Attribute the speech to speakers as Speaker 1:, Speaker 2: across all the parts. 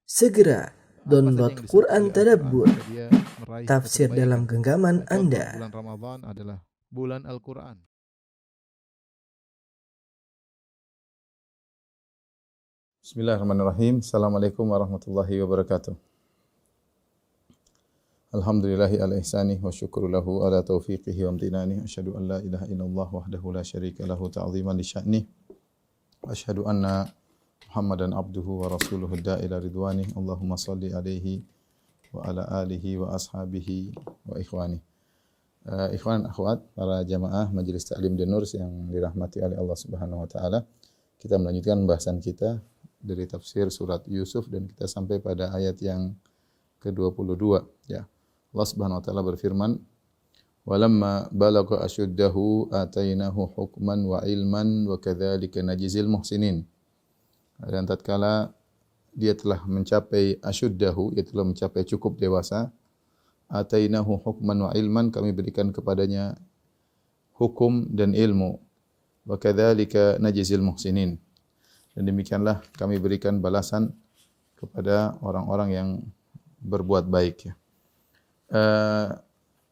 Speaker 1: Segera download
Speaker 2: Apa saja yang
Speaker 1: Quran
Speaker 2: disebut oleh
Speaker 1: Tadabbur,
Speaker 2: Al-Quran, dia meraih
Speaker 1: tafsir
Speaker 2: kebaikan.
Speaker 1: dalam genggaman
Speaker 2: Contoh,
Speaker 1: Anda.
Speaker 2: bulan Ramadan adalah bulan Al-Quran.
Speaker 3: Bismillahirrahmanirrahim. Assalamualaikum warahmatullahi wabarakatuh. Alhamdulillahi ala ihsanih wa syukru lahu ala taufiqihi wa amtinani. Asyhadu an la ilaha illallah wahdahu la syarika lahu ta'ziman li sya'nih. Wa asyhadu anna Muhammadan abduhu wa rasuluhu da'ila ridwani. Allahumma salli alaihi wa ala alihi wa ashabihi wa ikhwani. Ikhwan akhwat, para jamaah Majelis Ta'lim dan Nur yang dirahmati oleh Allah Subhanahu wa taala. Kita melanjutkan pembahasan kita dari tafsir surat Yusuf dan kita sampai pada ayat yang ke-22 ya. Allah Subhanahu wa taala berfirman, "Walamma balagha asyuddahu atainahu hukman wa ilman wa kadzalika najzil muhsinin." Dan tatkala dia telah mencapai asyuddahu, ia telah mencapai cukup dewasa, atainahu hukman wa ilman, kami berikan kepadanya hukum dan ilmu. Wa kadzalika najzil muhsinin. Dan demikianlah kami berikan balasan kepada orang-orang yang berbuat baik ya.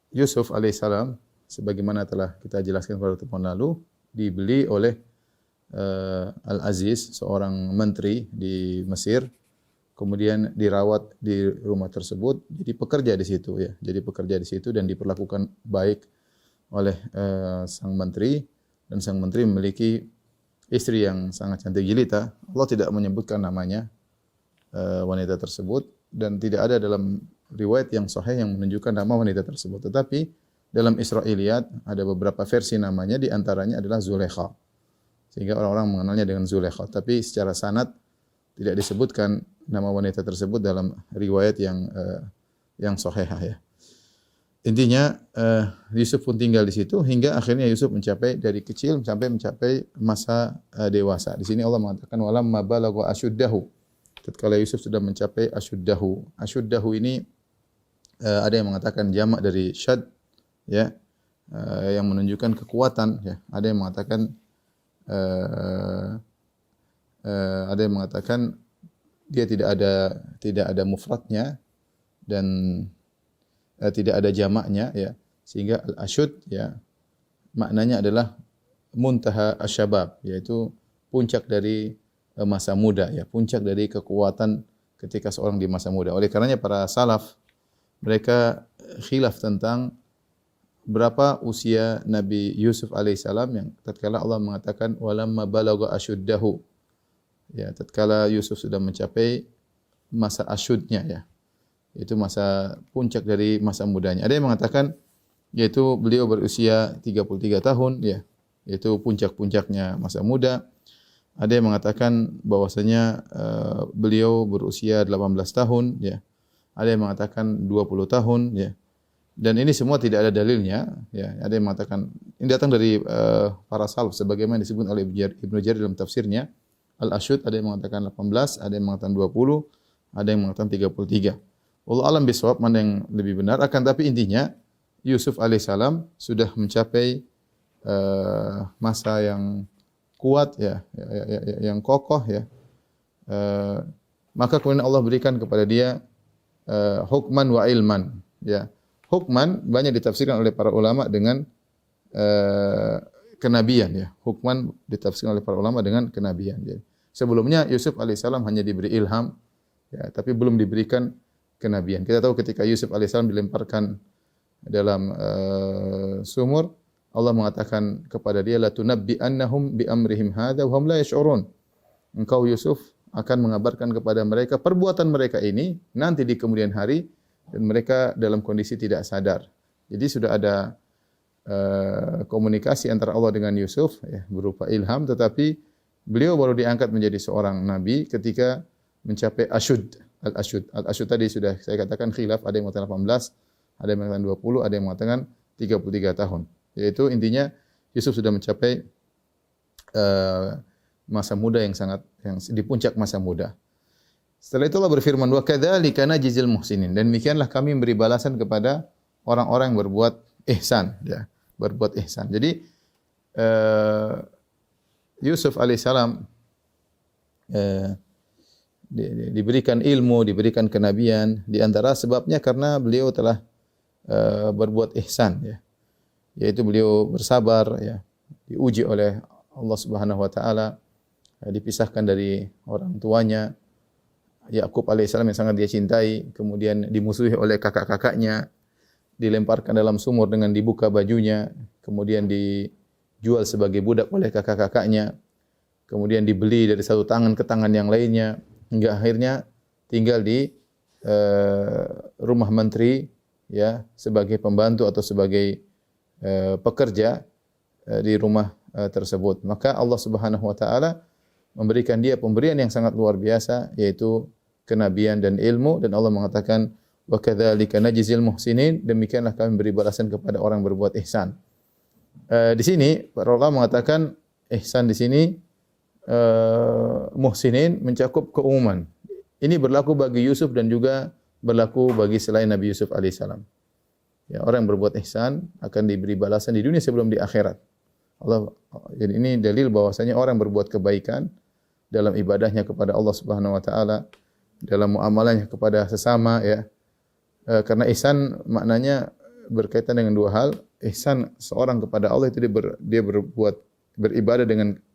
Speaker 3: Yusuf alaihissalam, sebagaimana telah kita jelaskan pada pertemuan lalu, dibeli oleh Al-Aziz, seorang menteri di Mesir, kemudian dirawat di rumah tersebut, jadi pekerja di situ ya. Jadi pekerja di situ dan diperlakukan baik oleh sang menteri, dan sang menteri memiliki istri yang sangat cantik jelita. Allah tidak menyebutkan namanya wanita tersebut dan tidak ada dalam riwayat yang sahih yang menunjukkan nama wanita tersebut. Tetapi dalam Israiliyat ada beberapa versi namanya, di antaranya adalah Zulaikha. Sehingga orang-orang mengenalnya dengan Zulaikha. Tapi secara sanad tidak disebutkan nama wanita tersebut dalam riwayat yang sahihah ya. Intinya Yusuf pun tinggal di situ hingga akhirnya Yusuf mencapai dari kecil sampai mencapai masa dewasa. Di sini Allah mengatakan walamma balagha asyuddahu. Tatkala Yusuf sudah mencapai asyuddahu. Asyuddahu ini ada yang mengatakan jamak dari syad ya, yang menunjukkan kekuatan ya. Ada yang mengatakan dia tidak ada mufradnya dan tidak ada jamaknya ya, sehingga al-asyud ya maknanya adalah muntaha asyabab, yaitu puncak dari masa muda ya, puncak dari kekuatan ketika seorang di masa muda. Oleh karenanya para salaf mereka khilaf tentang berapa usia Nabi Yusuf alaihissalam yang tatkala Allah mengatakan walamma balagha asyuddahu. Ya, tatkala Yusuf sudah mencapai masa asyudnya ya. Itu masa puncak dari masa mudanya. Ada yang mengatakan yaitu beliau berusia 33 tahun ya, yaitu puncak-puncaknya masa muda. Ada yang mengatakan bahwasanya beliau berusia 18 tahun ya. Ada yang mengatakan 20 tahun ya. Dan ini semua tidak ada dalilnya ya. Ada yang mengatakan ini datang dari para salaf sebagaimana disebut oleh Ibnu Jarir dalam tafsirnya. Al-Asyud ada yang mengatakan 18, ada yang mengatakan 20, ada yang mengatakan 33. Allah alam bisawab mana yang lebih benar, akan tapi intinya Yusuf alaihissalam sudah mencapai masa yang kuat ya, yang kokoh ya. Maka kemudian Allah berikan kepada dia hukman wa ilman ya. Hukman banyak ditafsirkan oleh para ulama dengan kenabian ya. Hukman ditafsirkan oleh para ulama dengan kenabian ya. Sebelumnya Yusuf alaihissalam hanya diberi ilham ya, tapi belum diberikan kenabian. Kita tahu ketika Yusuf alaihissalam dilemparkan dalam sumur, Allah mengatakan kepada dia la tunabbi annahum bi amrihim hadza wa hum la yash'urun. Engkau Yusuf akan mengabarkan kepada mereka perbuatan mereka ini nanti di kemudian hari dan mereka dalam kondisi tidak sadar. Jadi sudah ada komunikasi antara Allah dengan Yusuf ya, berupa ilham, tetapi beliau baru diangkat menjadi seorang nabi ketika mencapai asyud. Al-asyud tadi sudah saya katakan khilaf, ada yang mengatakan 18, ada yang mengatakan 20, ada yang mengatakan 33 tahun. Yaitu intinya Yusuf sudah mencapai masa muda yang di puncak masa muda. Setelah itu Allah berfirman wa kadzalika najzil muhsinin, dan demikianlah kami memberi balasan kepada orang-orang yang berbuat ihsan ya, berbuat ihsan. Jadi Yusuf alaihissalam diberikan ilmu, diberikan kenabian. Di antara sebabnya karena beliau telah berbuat ihsan, ya. Yaitu beliau bersabar, ya. Diuji oleh Allah Subhanahu wa taala, dipisahkan dari orang tuanya. Yakub alaihissalam yang sangat dia cintai, kemudian dimusuhi oleh kakak-kakaknya, dilemparkan dalam sumur dengan dibuka bajunya, kemudian dijual sebagai budak oleh kakak-kakaknya, kemudian dibeli dari satu tangan ke tangan yang lainnya, hingga akhirnya tinggal di rumah menteri, ya, sebagai pembantu atau sebagai pekerja di rumah tersebut. Maka Allah Subhanahu wa taala memberikan dia pemberian yang sangat luar biasa, yaitu kenabian dan ilmu, dan Allah mengatakan wa kadzalika najzil muhsinin, demikianlah kami beri balasan kepada orang berbuat ihsan. Di sini para ulama mengatakan ihsan di sini muhsinin mencakup keumuman. Ini berlaku bagi Yusuf dan juga berlaku bagi selain Nabi Yusuf alaihissalam. Ya, orang yang berbuat ihsan akan diberi balasan di dunia sebelum di akhirat. Jadi ini dalil bahwasanya orang berbuat kebaikan dalam ibadahnya kepada Allah Subhanahu wa taala, dalam muamalahnya kepada sesama, ya. Karena ihsan maknanya berkaitan dengan dua hal. Ihsan seorang kepada Allah itu dia berbuat beribadah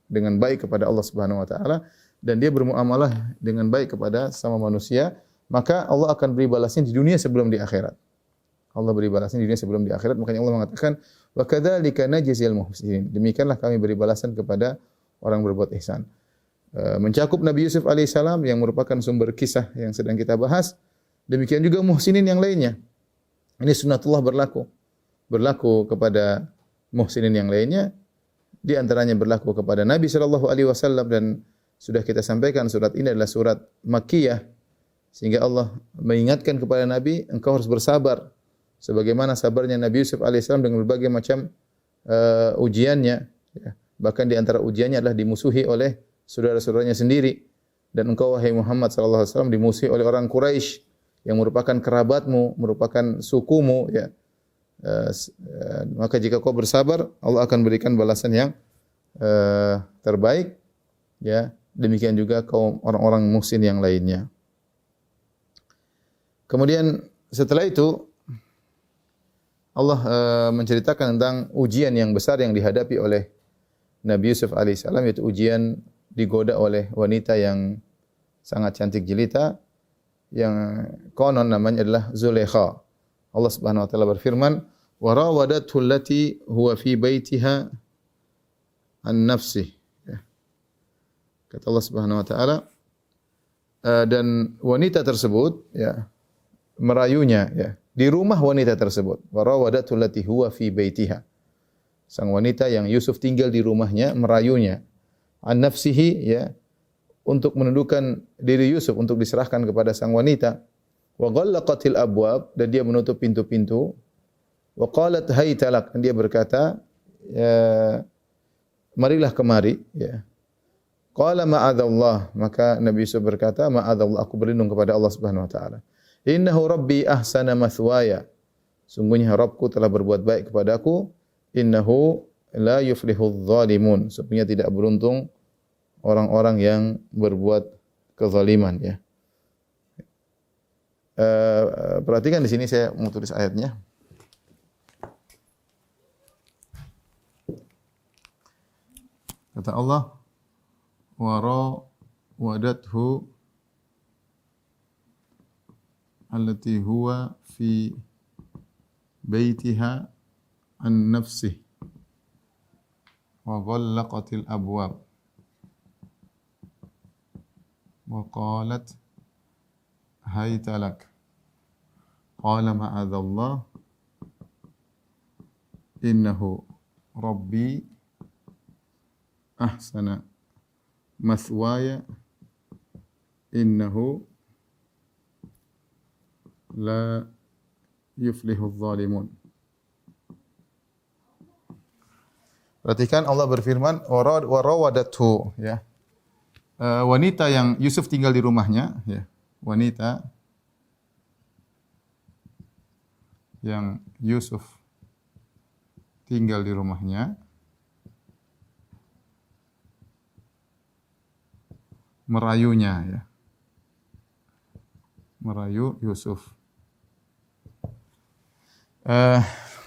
Speaker 3: dengan baik kepada Allah Subhanahu wa taala, dan dia bermuamalah dengan baik kepada sama manusia, maka Allah akan beri balasan di dunia sebelum di akhirat. Allah beri balasan di dunia sebelum di akhirat. Makanya Allah mengatakan wa kadzalika najzil muhsinin. Demikianlah kami beri balasan kepada orang berbuat ihsan. Mencakup Nabi Yusuf alaihissalam yang merupakan sumber kisah yang sedang kita bahas. Demikian juga muhsinin yang lainnya. Ini sunnatullah berlaku kepada muhsinin yang lainnya. Di antaranya berlaku kepada Nabi sallallahu alaihi wasallam, dan sudah kita sampaikan surat ini adalah surat Makkiyah, sehingga Allah mengingatkan kepada Nabi, engkau harus bersabar sebagaimana sabarnya Nabi Yusuf alaihissalam dengan berbagai macam ujiannya, ya. Bahkan di antara ujiannya adalah dimusuhi oleh saudara-saudaranya sendiri, dan engkau wahai Muhammad sallallahu alaihi wasallam dimusuhi oleh orang Quraisy yang merupakan kerabatmu, merupakan sukumu, ya. Maka jika kau bersabar, Allah akan berikan balasan yang terbaik, ya. Demikian juga kaum orang-orang muhsin yang lainnya. Kemudian setelah itu Allah menceritakan tentang ujian yang besar yang dihadapi oleh Nabi Yusuf alaihissalam, yaitu ujian digoda oleh wanita yang sangat cantik jelita, yang konon namanya adalah Zulaikha. Allah Subhanahu wa taala berfirman, "Wa rawadathu allati huwa fi baitiha an nafsihi." Ya. Kata Allah Subhanahu wa taala, dan wanita tersebut, ya, merayunya, ya, di rumah wanita tersebut. Wa rawadathu allati huwa fi baitiha. Sang wanita yang Yusuf tinggal di rumahnya merayunya an nafsihi, ya, untuk menundukkan diri Yusuf, untuk diserahkan kepada sang wanita. Wa ghallaqatil abwab, dan dia menutup pintu-pintu. Wa qalat hayta lak, dan dia berkata, ya, marilah kemari, ya. Qala ma'adzallah, maka Nabi Yusuf berkata, ma'adzallah, aku berlindung kepada Allah Subhanahu wa taala. Innahu rabbi ahsana mathwaya, sungguhnya Rabbku telah berbuat baik kepadaku. Innahu la yuflihudz zalimun, sungguhnya tidak beruntung orang-orang yang berbuat kezaliman, ya. Perhatikan di sini saya mau tulis ayatnya. Kata Allah, wa rawadathu allati huwa fi baitiha an nafsihi wa ghallaqatil abwab wa qalat hayta lak qala ma'adzallah innahu rabbi ahsana mathwaya innahu la yuflihudz zalimun. Perhatikan Allah berfirman wa rawadathu, ya. Wanita yang Yusuf tinggal di rumahnya, ya. Wanita yang Yusuf tinggal di rumahnya merayunya, ya. merayu Yusuf.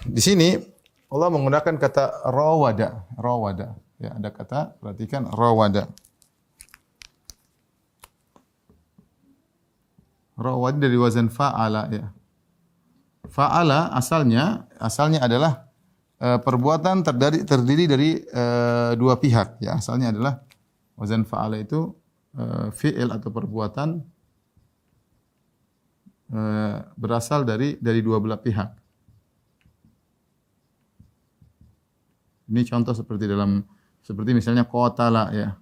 Speaker 3: Di sini Allah menggunakan kata rawada, rawada. Ya, ada kata, perhatikan rawada. Rawada dari wazan fa'ala ya. Fa'ala asalnya adalah perbuatan terdiri dari dua pihak ya. Asalnya adalah wazan fa'ala itu fi'il atau perbuatan berasal dari dua belah pihak. Ini contoh seperti misalnya qatala ya.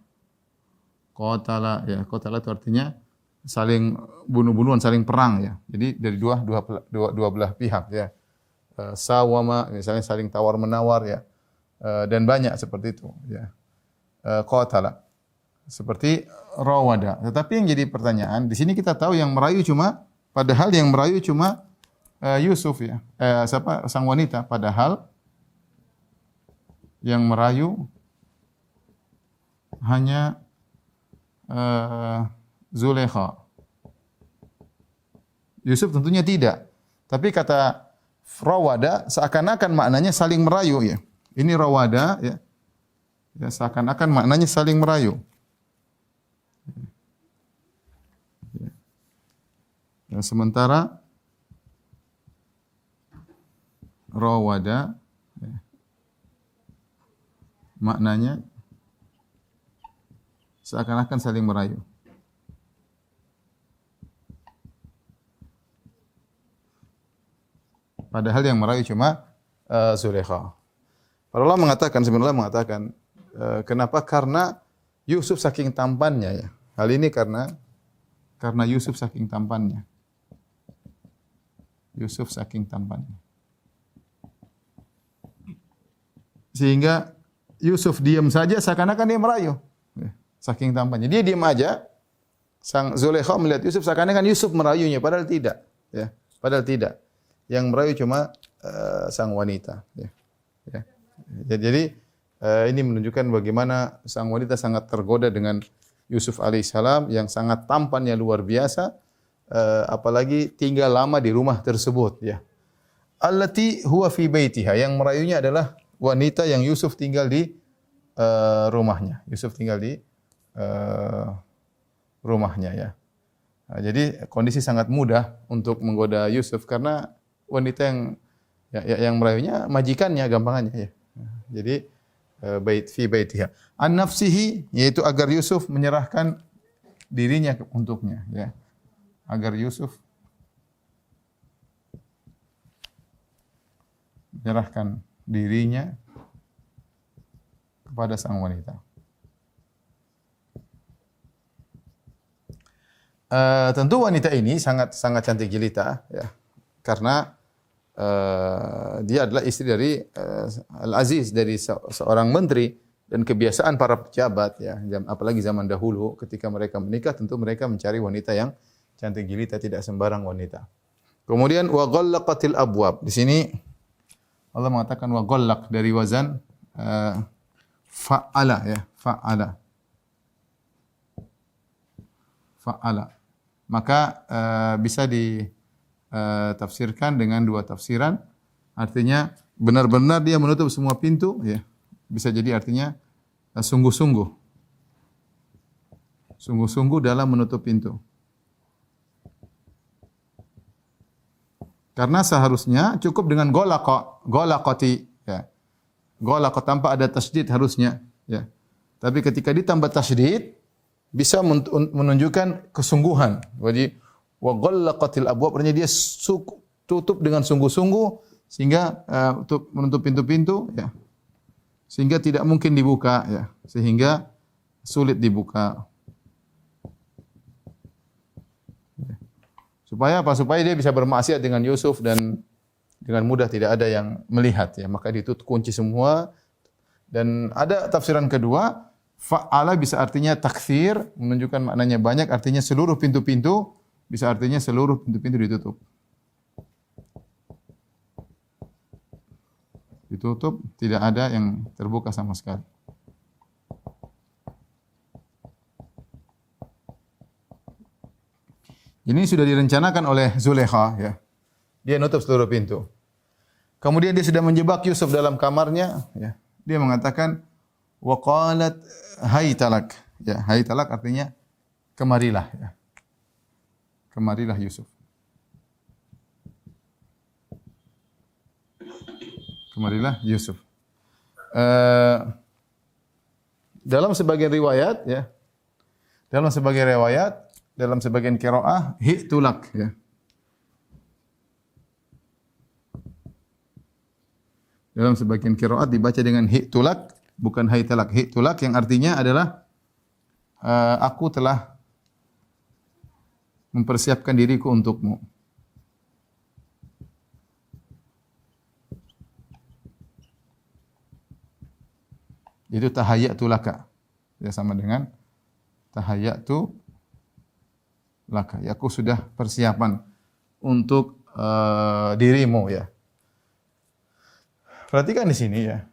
Speaker 3: Qatala ya, qatala itu artinya saling bunuh-bunuhan, saling perang ya. Jadi dari dua belah pihak ya. Sawama misalnya saling tawar-menawar ya. Dan banyak seperti itu ya. Qatala seperti rawada. Tetapi yang jadi pertanyaan, di sini kita tahu yang merayu padahal yang merayu cuma Yusuf ya. Sang wanita, padahal yang merayu hanya Zulekha. Yusuf tentunya tidak. Tapi kata rawada seakan-akan maknanya saling merayu ya. Ini rawada ya. Ya seakan-akan maknanya saling merayu. Ya, sementara rawada ya, maknanya seakan-akan saling merayu. Padahal yang merayu cuma Zulekha. Para ulama mengatakan kenapa? Karena Yusuf saking tampannya ya. Hal ini karena Yusuf saking tampannya. Yusuf saking tampannya. Sehingga Yusuf diam saja seakan-akan dia merayu. Saking tampannya. Dia diam aja. Sang Zulekha melihat Yusuf seakan-akan Yusuf merayunya. Padahal tidak. Ya. Padahal tidak. Yang merayu cuma sang wanita. Ya. Ya. Jadi ini menunjukkan bagaimana sang wanita sangat tergoda dengan Yusuf alaihissalam yang sangat tampannya luar biasa. Apalagi tinggal lama di rumah tersebut. Ya. Allati huwa fi baitiha. Yang merayunya adalah wanita yang Yusuf tinggal di rumahnya. Yusuf tinggal di rumahnya ya. Nah, jadi kondisi sangat mudah untuk menggoda Yusuf karena wanita yang merayunya majikannya gampangannya ya. Jadi fi baitiha. An nafsihi yaitu agar Yusuf menyerahkan dirinya untuknya ya. Agar Yusuf menyerahkan dirinya kepada sang wanita. Tentu wanita ini sangat cantik jelita ya. Karena dia adalah istri dari Al-Aziz, dari seorang menteri, dan kebiasaan para pejabat ya, apalagi zaman dahulu ketika mereka menikah tentu mereka mencari wanita yang cantik jelita, tidak sembarang wanita. Kemudian wa ghallaqatil abwab. Di sini Allah mengatakan wa ghallaq dari wazan fa'ala ya, fa'ala. Fa'ala. Maka bisa ditafsirkan dengan dua tafsiran. Artinya benar-benar dia menutup semua pintu ya. Bisa jadi artinya sungguh-sungguh. Sungguh-sungguh dalam menutup pintu. Karena seharusnya cukup dengan ghalaqati ya. Ghalaqat tanpa ada tasydid harusnya ya. Tapi ketika ditambah tasydid bisa menunjukkan kesungguhan. Jadi wa ghallaqatil abwab artinya dia tutup dengan sungguh-sungguh sehingga untuk menutup pintu-pintu ya. Sehingga tidak mungkin dibuka ya, sehingga sulit dibuka. Supaya apa? Supaya dia bisa bermaksiat dengan Yusuf dan dengan mudah tidak ada yang melihat ya. Maka ditutup kunci semua. Dan ada tafsiran kedua, fa'ala bisa artinya takfir, menunjukkan maknanya banyak, artinya seluruh pintu-pintu, bisa artinya seluruh pintu-pintu ditutup. Ditutup, tidak ada yang terbuka sama sekali. Ini sudah direncanakan oleh Zulekha, ya. Dia nutup seluruh pintu. Kemudian dia sudah menjebak Yusuf dalam kamarnya, ya. Dia mengatakan wa qalat haytalak. Ya, haytalak artinya kemarilah, ya. Kemarilah Yusuf. Kemarilah Yusuf. Dalam sebagian riwayat, ya. Dalam sebagian qiraah hi'tulak, ya. Dalam sebagian qiraat dibaca dengan hi'tulak, bukan haytalak. Hi'tulak yang artinya adalah aku telah mempersiapkan diriku untukmu. Itu tahayyatu laka. Ya, sama dengan tahayyatu laka. Ya, aku sudah persiapan untuk dirimu, ya. Perhatikan di sini, ya.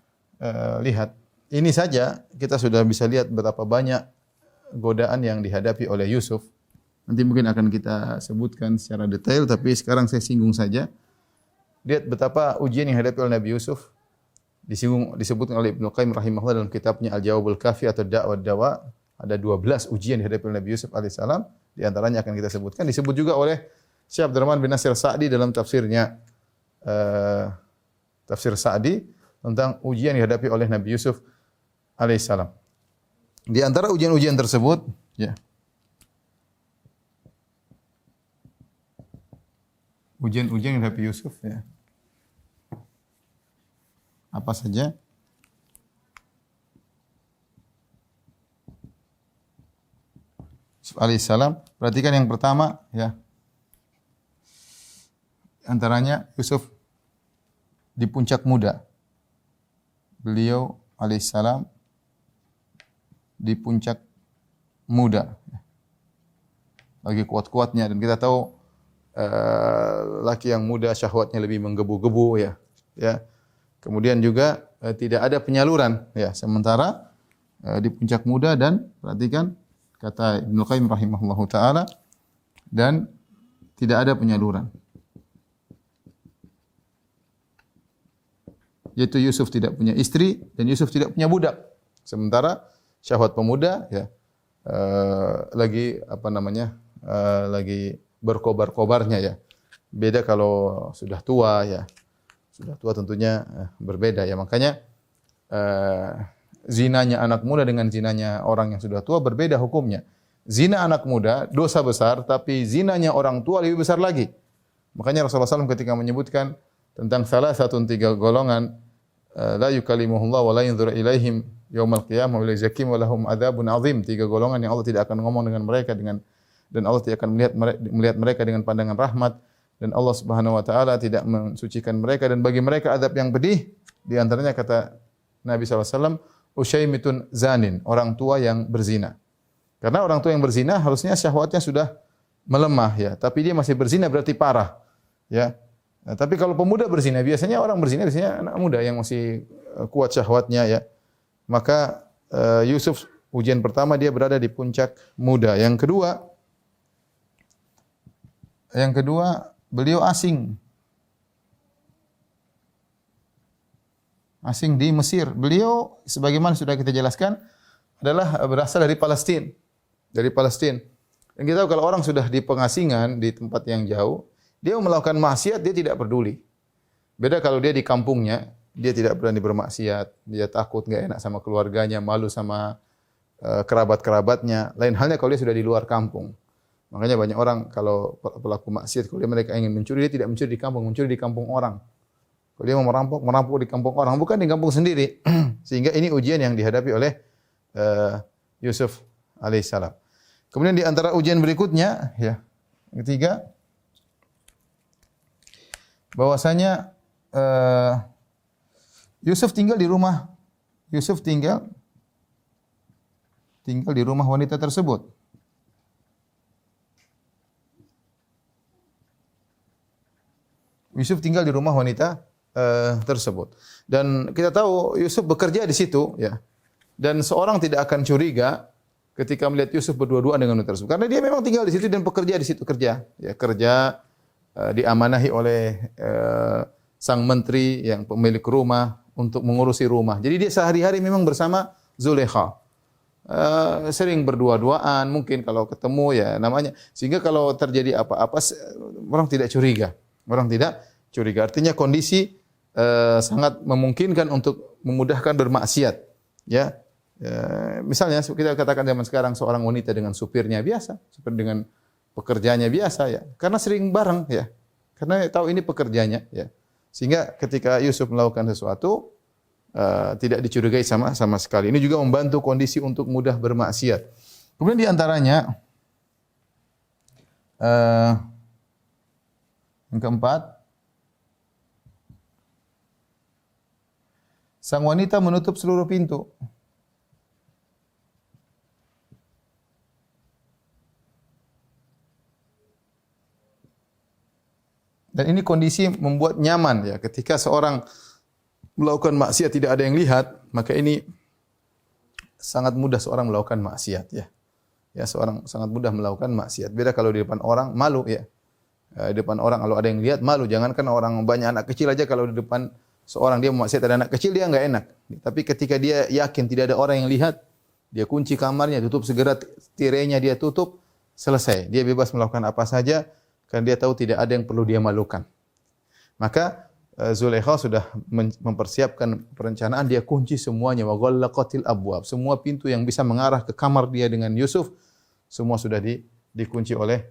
Speaker 3: Lihat, ini saja kita sudah bisa lihat betapa banyak godaan yang dihadapi oleh Yusuf. Nanti mungkin akan kita sebutkan secara detail, tapi sekarang saya singgung saja. Lihat betapa ujian yang dihadapi oleh Nabi Yusuf. Disebutkan oleh Ibnu Qayyim rahimahullah dalam kitabnya Al-Jawabul Kafi atau Da'wad Dawa. Ada 12 ujian yang dihadapi oleh Nabi Yusuf alaihissalam. Di antaranya akan kita sebutkan. Disebut juga oleh Syekh Abdurrahman bin Nasir Sa'di dalam tafsirnya. Tafsir Sa'di tentang ujian yang dihadapi oleh Nabi Yusuf alaihissalam. Di antara ujian-ujian tersebut, ya. Ujian-ujian yang dihadapi Yusuf, ya. Apa saja? Yusuf alaihissalam, perhatikan yang pertama, ya. Antaranya Yusuf di puncak muda. Beliau alaihissalam di puncak muda. Lagi kuat-kuatnya, dan kita tahu laki yang muda syahwatnya lebih menggebu-gebu, ya. Ya. Kemudian juga tidak ada penyaluran, ya. Sementara di puncak muda, dan perhatikan kata Ibnu Qayyim rahimahullahu taala, dan tidak ada penyaluran. Yaitu Yusuf tidak punya istri dan Yusuf tidak punya budak. Sementara syahwat pemuda, ya, lagi lagi berkobar-kobarnya, ya. Beda kalau sudah tua, ya. Sudah tua tentunya berbeda, ya. Makanya zinanya anak muda dengan zinanya orang yang sudah tua berbeda hukumnya. Zina anak muda dosa besar, tapi zinanya orang tua lebih besar lagi. Makanya Rasulullah SAW ketika menyebutkan tentang salah satu 3 golongan, la yukallimuhullah wa la yanzuru ilaihim yaumal qiyamah wa la yuzakkim wa lahum adzabun azim. 3 golongan yang Allah tidak akan ngomong dengan mereka dan Allah tidak akan melihat mereka dengan pandangan rahmat, dan Allah Subhanahu wa taala tidak mensucikan mereka, dan bagi mereka azab yang pedih. Di antaranya kata Nabi SAW, usyaimitun zanin, orang tua yang berzina. Karena orang tua yang berzina harusnya syahwatnya sudah melemah, ya, tapi dia masih berzina berarti parah, ya. Nah, tapi kalau pemuda berzina, biasanya orang berzina biasanya anak muda yang masih kuat syahwatnya, ya. Maka Yusuf ujian pertama dia berada di puncak muda. Yang kedua beliau asing di Mesir. Beliau sebagaimana sudah kita jelaskan adalah berasal dari Palestina. Dan kita tahu kalau orang sudah di pengasingan di tempat yang jauh, dia melakukan maksiat, dia tidak peduli. Beda kalau dia di kampungnya, dia tidak berani bermaksiat, dia takut enggak enak sama keluarganya, malu sama kerabat-kerabatnya. Lain halnya kalau dia sudah di luar kampung. Makanya banyak orang kalau pelaku maksiat, kalau mereka ingin mencuri, dia tidak mencuri di kampung, mencuri di kampung orang. Kalau dia mau merampok di kampung orang, bukan di kampung sendiri. Sehingga ini ujian yang dihadapi oleh Yusuf alaihissalam. Kemudian di antara ujian berikutnya, ya, ketiga, bahwasanya Yusuf tinggal di rumah wanita tersebut. Yusuf tinggal di rumah wanita tersebut. Dan kita tahu Yusuf bekerja di situ, ya. Dan seorang tidak akan curiga ketika melihat Yusuf berdua-duaan dengan wanita tersebut. Karena dia memang tinggal di situ dan pekerja di situ kerja. Ya, kerja diamanahi oleh sang menteri yang pemilik rumah untuk mengurusi rumah. Jadi dia sehari-hari memang bersama Zulekha. Sering berdua-duaan, mungkin kalau ketemu ya namanya. Sehingga kalau terjadi apa-apa orang tidak curiga. Orang tidak curiga. Artinya kondisi sangat memungkinkan untuk memudahkan bermaksiat. Ya. Misalnya kita katakan zaman sekarang seorang wanita dengan supirnya biasa, supir dengan pekerjaannya biasa ya. Karena sering bareng ya. Karena tahu ini pekerjaannya ya. Sehingga ketika Yusuf melakukan sesuatu tidak dicurigai sama sekali. Ini juga membantu kondisi untuk mudah bermaksiat. Kemudian di antaranya yang keempat, sang wanita menutup seluruh pintu. Dan ini kondisi membuat nyaman ya. Ketika seorang melakukan maksiat tidak ada yang lihat, maka ini sangat mudah seorang melakukan maksiat ya. Ya, seorang sangat mudah melakukan maksiat. Beda kalau di depan orang malu ya. Di depan orang kalau ada yang lihat malu. Jangankan orang banyak anak kecil aja kalau di depan seorang dia maksiat ada anak kecil dia enggak enak. Tapi ketika dia yakin tidak ada orang yang lihat, dia kunci kamarnya, tutup segera tirainya dia tutup, selesai. Dia bebas melakukan apa saja. Karena dia tahu tidak ada yang perlu dia malukan. Maka Zulekha sudah mempersiapkan perencanaan, dia kunci semuanya. Wa ghallaqatil abwab. Semua pintu yang bisa mengarah ke kamar dia dengan Yusuf, semua sudah dikunci oleh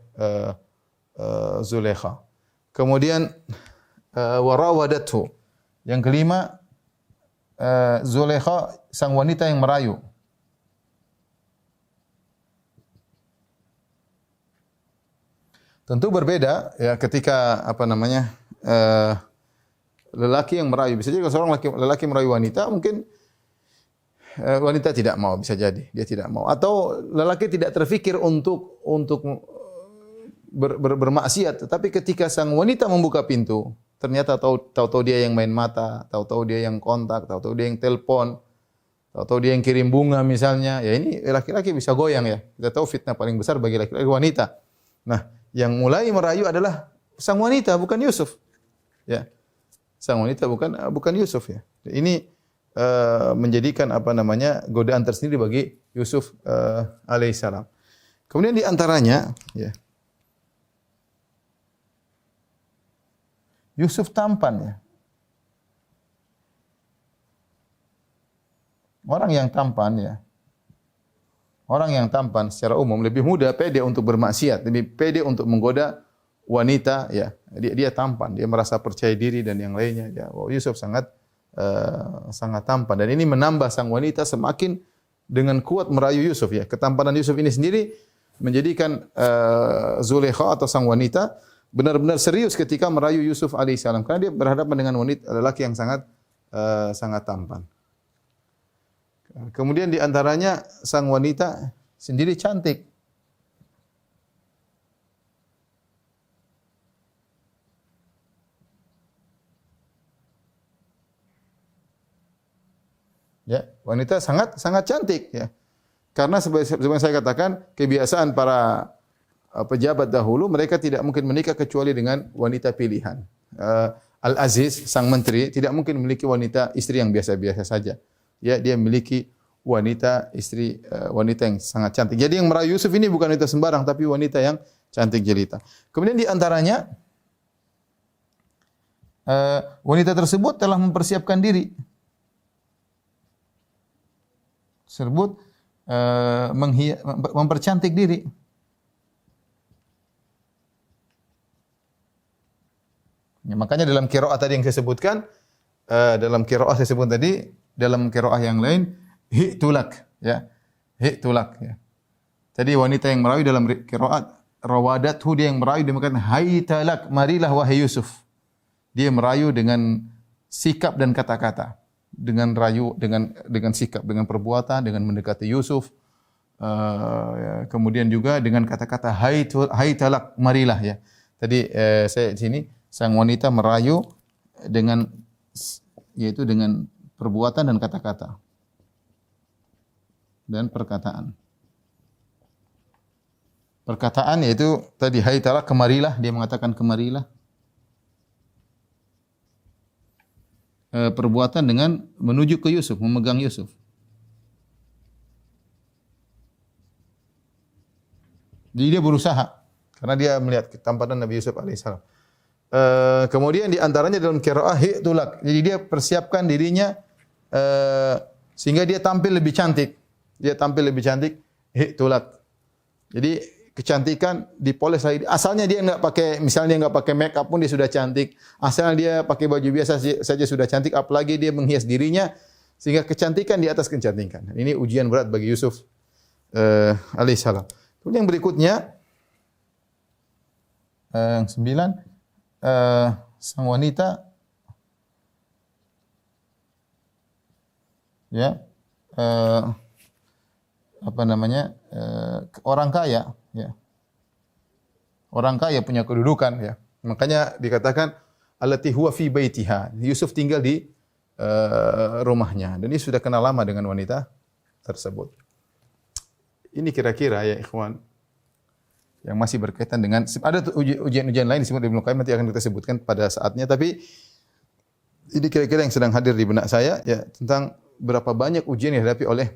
Speaker 3: Zulekha. Kemudian warawadathu. Yang kelima, Zulekha sang wanita yang merayu. Tentu berbeda ya ketika lelaki yang merayu. Bisa jadi kalau seorang lelaki merayu wanita, mungkin wanita tidak mau, bisa jadi dia tidak mau. Atau lelaki tidak terfikir untuk bermaksiat, tetapi ketika sang wanita membuka pintu, ternyata tahu-tahu dia yang main mata, tahu-tahu dia yang kontak, tahu-tahu dia yang telepon, tahu-tahu dia yang kirim bunga misalnya. Ya ini laki-laki bisa goyang ya. Kita tahu fitnah paling besar bagi laki-laki wanita. Nah, yang mulai merayu adalah sang wanita, bukan Yusuf. Ya. Sang wanita bukan Yusuf ya. Ini menjadikan godaan tersendiri bagi Yusuf alaihissalam. Kemudian di antaranya ya, Yusuf tampan ya. Orang yang tampan ya. Orang yang tampan secara umum lebih mudah pede untuk bermaksiat, lebih pede untuk menggoda wanita ya. Dia tampan, dia merasa percaya diri dan yang lainnya ya. Wow, Yusuf sangat tampan dan ini menambah sang wanita semakin dengan kuat merayu Yusuf ya. Ketampanan Yusuf ini sendiri menjadikan Zulekha atau sang wanita benar-benar serius ketika merayu Yusuf alaihissalam karena dia berhadapan dengan wanita lelaki yang sangat tampan. Kemudian di antaranya sang wanita sendiri cantik. Ya, wanita sangat cantik ya. Karena seperti saya katakan, kebiasaan para pejabat dahulu mereka tidak mungkin menikah kecuali dengan wanita pilihan. Al-Aziz sang menteri tidak mungkin memiliki wanita istri yang biasa-biasa saja. Ya, dia memiliki wanita yang sangat cantik. Jadi yang merayu Yusuf ini bukan wanita sembarang tapi wanita yang cantik jelita. Kemudian di antaranya wanita tersebut telah mempersiapkan diri. Mempercantik diri. Ya, makanya dalam qiraah tadi yang saya sebutkan, dalam qiraah saya sebut tadi, dalam qiraah yang lain hi'tulak ya. Hi'tulak ya. Tadi wanita yang merayu dalam qiraat rawadathu, dia yang merayu, dia mengatakan haitalak, marilah wahai Yusuf. Dia merayu dengan sikap dan kata-kata. Dengan rayu, dengan sikap, dengan perbuatan, dengan mendekati Yusuf. Kemudian juga dengan kata-kata haitalak, marilah ya. Tadi saya di sini sang wanita merayu yaitu dengan perbuatan dan kata-kata dan perkataan. perkataan yaitu tadi hai talak kemarilah, dia mengatakan kemarilah. Perbuatan dengan menuju ke Yusuf, memegang Yusuf. Jadi dia berusaha karena dia melihat ketampanan Nabi Yusuf alaihissalam. Kemudian di antaranya dalam qiraah hi'tulak. Jadi dia persiapkan dirinya sehingga dia tampil lebih cantik. Dia tampil lebih cantik hi'tulak. Jadi kecantikan dipoles lagi. Asalnya dia enggak pakai, misalnya dia enggak pakai make up pun dia sudah cantik. Asalnya dia pakai baju biasa saja sudah cantik, apalagi dia menghias dirinya sehingga kecantikan di atas kecantikan. Ini ujian berat bagi Yusuf alaihissalam. Kemudian yang berikutnya yang 9 sang wanita ya apa namanya orang kaya ya. Orang kaya punya kedudukan ya. Makanya dikatakan allati huwa fi baitiha. Yusuf tinggal di rumahnya dan dia sudah kenal lama dengan wanita tersebut. Ini kira-kira ya ikhwan yang masih berkaitan dengan ada ujian-ujian lain disebut di Ibnu Qayyim, nanti akan kita sebutkan pada saatnya, tapi ini kira-kira yang sedang hadir di benak saya ya tentang berapa banyak ujian yang dihadapi oleh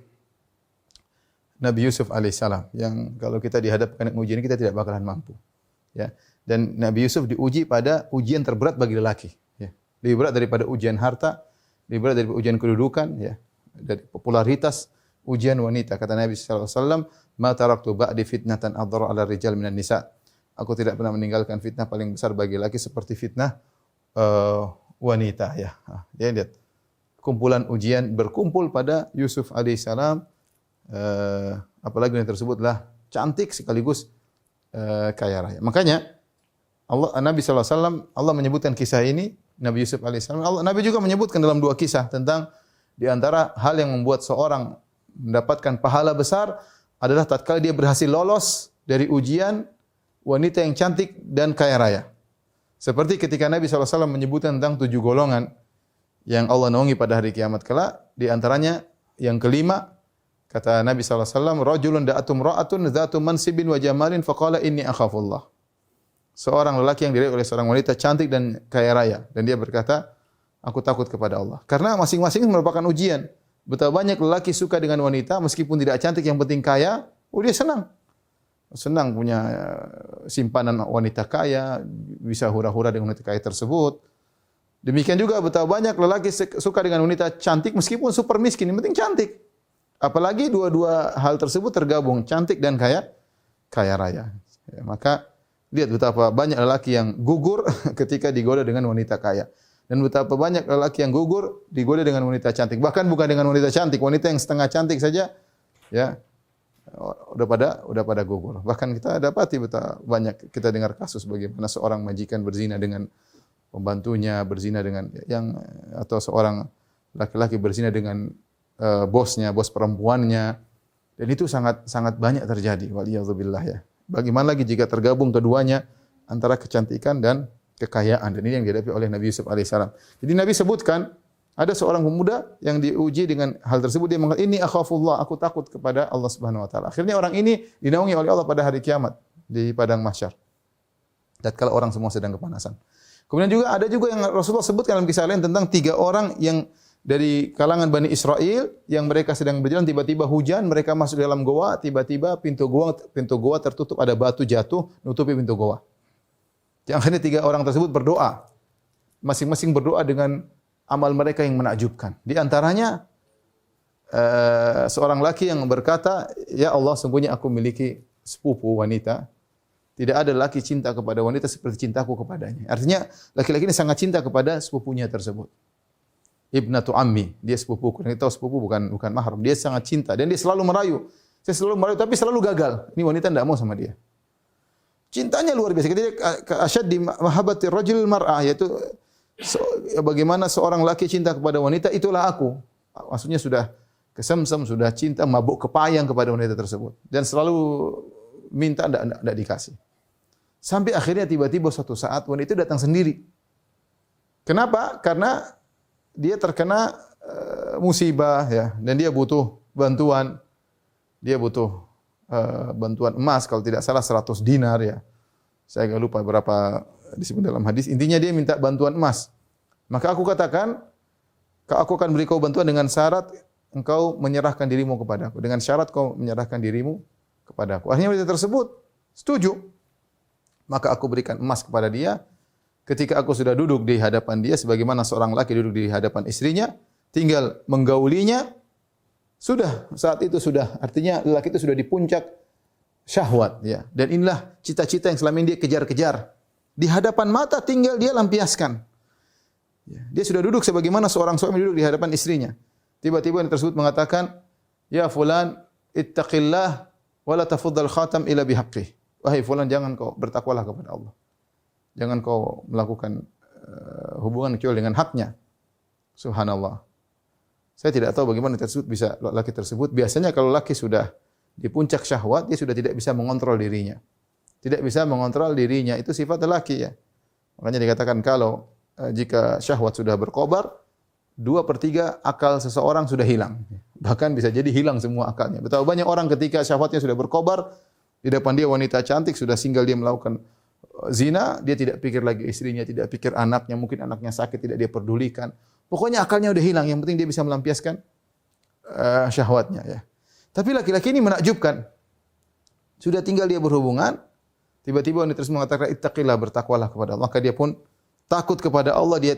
Speaker 3: Nabi Yusuf alaihissalam yang kalau kita dihadapkan dengan ujian kita tidak bakalan mampu ya. Dan Nabi Yusuf diuji pada ujian terberat bagi lelaki ya. Lebih berat daripada ujian harta, lebih berat daripada ujian kedudukan ya, dari popularitas, ujian wanita. Kata Nabi sallallahu alaihi wasallam, "Ma taraktu ba'di fitnatan adhara 'ala rijal minan nisa." Aku tidak pernah meninggalkan fitnah paling besar bagi laki seperti fitnah wanita ya. Dia lihat kumpulan ujian berkumpul pada Yusuf alaihissalam, apalagi yang tersebutlah cantik sekaligus kaya raya. Makanya Nabi sallallahu alaihi wasallam Allah menyebutkan kisah ini, Nabi Yusuf alaihissalam. Nabi juga menyebutkan dalam 2 kisah tentang di antara hal yang membuat seorang mendapatkan pahala besar adalah tatkala dia berhasil lolos dari ujian wanita yang cantik dan kaya raya. Seperti ketika Nabi SAW menyebutkan tentang 7 golongan yang Allah naungi pada hari kiamat kelak, di antaranya yang kelima, kata Nabi SAW, rajulun da'atum ra'atun dzatu mansibin wa jamalin faqala inni akhafullah. Seorang lelaki yang dilihat oleh seorang wanita cantik dan kaya raya, dan dia berkata, aku takut kepada Allah. Karena masing-masing merupakan ujian. Betapa banyak lelaki suka dengan wanita meskipun tidak cantik, yang penting kaya, dia senang. Senang punya simpanan wanita kaya, bisa hura-hura dengan wanita kaya tersebut. Demikian juga betapa banyak lelaki suka dengan wanita cantik meskipun super miskin, yang penting cantik. Apalagi dua-dua hal tersebut tergabung, cantik dan kaya raya. Ya, maka lihat betapa banyak lelaki yang gugur ketika digoda dengan wanita kaya. Dan betapa banyak lelaki yang gugur digoda dengan wanita cantik. Bahkan bukan dengan wanita cantik, wanita yang setengah cantik saja ya udah pada gugur. Bahkan kita dapati betapa banyak kita dengar kasus bagaimana seorang majikan berzina dengan pembantunya, berzina dengan atau seorang laki-laki berzina dengan bosnya, bos perempuannya. Dan itu sangat sangat banyak terjadi. Waliyadzubillah ya. Bagaimana lagi jika tergabung keduanya antara kecantikan dan kekayaan, dan ini yang dihadapi oleh Nabi Yusuf alaihissalam. Jadi Nabi sebutkan ada seorang pemuda yang diuji dengan hal tersebut, dia mengatakan ini akhafullah, aku takut kepada Allah Subhanahu wa taala. Akhirnya orang ini dinaungi oleh Allah pada hari kiamat di padang mahsyar. Tatkala orang semua sedang kepanasan. Kemudian juga ada juga yang Rasulullah sebutkan dalam kisah lain tentang 3 orang yang dari kalangan Bani Israel yang mereka sedang berjalan, tiba-tiba hujan, mereka masuk dalam goa, tiba-tiba pintu goa tertutup, ada batu jatuh nutupi pintu goa. Yang akhirnya 3 orang tersebut berdoa. Masing-masing berdoa dengan amal mereka yang menakjubkan. Di antaranya seorang laki yang berkata, "Ya Allah, sungguhnya aku memiliki sepupu wanita. Tidak ada laki cinta kepada wanita seperti cintaku kepadanya." Artinya laki-laki ini sangat cinta kepada sepupunya tersebut. Ibnatu ammi, dia sepupuku. Kita tahu sepupu bukan mahram. Dia sangat cinta dan dia selalu merayu. Saya selalu merayu tapi selalu gagal. Ini wanita tidak mau sama dia. Cintanya luar biasa. Ketika asyaddi mahabbati rajul mar'ah, yaitu bagaimana seorang laki cinta kepada wanita, itulah aku. Maksudnya sudah kesemsem, sudah cinta, mabuk kepayang kepada wanita tersebut. Dan selalu minta, tidak dikasih. Sampai akhirnya tiba-tiba suatu saat wanita itu datang sendiri. Kenapa? Karena dia terkena musibah ya, dan dia butuh bantuan. Dia butuh bantuan emas, kalau tidak salah 100 dinar ya. Saya agak lupa berapa disebut dalam hadis. Intinya dia minta bantuan emas. Maka aku katakan, aku akan beri kau bantuan dengan syarat engkau menyerahkan dirimu kepadaku. Dengan syarat kau menyerahkan dirimu kepadaku. Akhirnya wanita tersebut setuju. Maka aku berikan emas kepada dia. Ketika aku sudah duduk di hadapan dia, sebagaimana seorang laki duduk di hadapan istrinya, tinggal menggaulinya, sudah, saat itu sudah, artinya lelaki itu sudah di puncak syahwat. Ya. Dan inilah cita-cita yang selama ini dia kejar-kejar. Di hadapan mata tinggal dia lampiaskan. Ya. Dia sudah duduk sebagaimana seorang suami duduk di hadapan istrinya. Tiba-tiba yang tersebut mengatakan, "Ya fulan, ittaqillah wa la tafuddal khatam ila bihaqqih." Wahai fulan, jangan kau bertakwalah kepada Allah. Jangan kau melakukan hubungan kecuali dengan haknya. Subhanallah. Saya tidak tahu bagaimana laki tersebut. Biasanya kalau laki sudah di puncak syahwat, dia sudah tidak bisa mengontrol dirinya. Tidak bisa mengontrol dirinya. Itu sifat laki ya. Makanya dikatakan kalau jika syahwat sudah berkobar, 2/3 akal seseorang sudah hilang. Bahkan bisa jadi hilang semua akalnya. Betapa banyak orang ketika syahwatnya sudah berkobar, di depan dia wanita cantik, sudah singgah dia melakukan zina, dia tidak pikir lagi istrinya, tidak pikir anaknya, mungkin anaknya sakit tidak dia pedulikan. Pokoknya akalnya udah hilang, yang penting dia bisa melampiaskan syahwatnya ya. Tapi laki-laki ini menakjubkan. Sudah tinggal dia berhubungan, tiba-tiba wanita tersebut mengatakan ittaqillah, bertakwalah kepada Allah. Maka dia pun takut kepada Allah, dia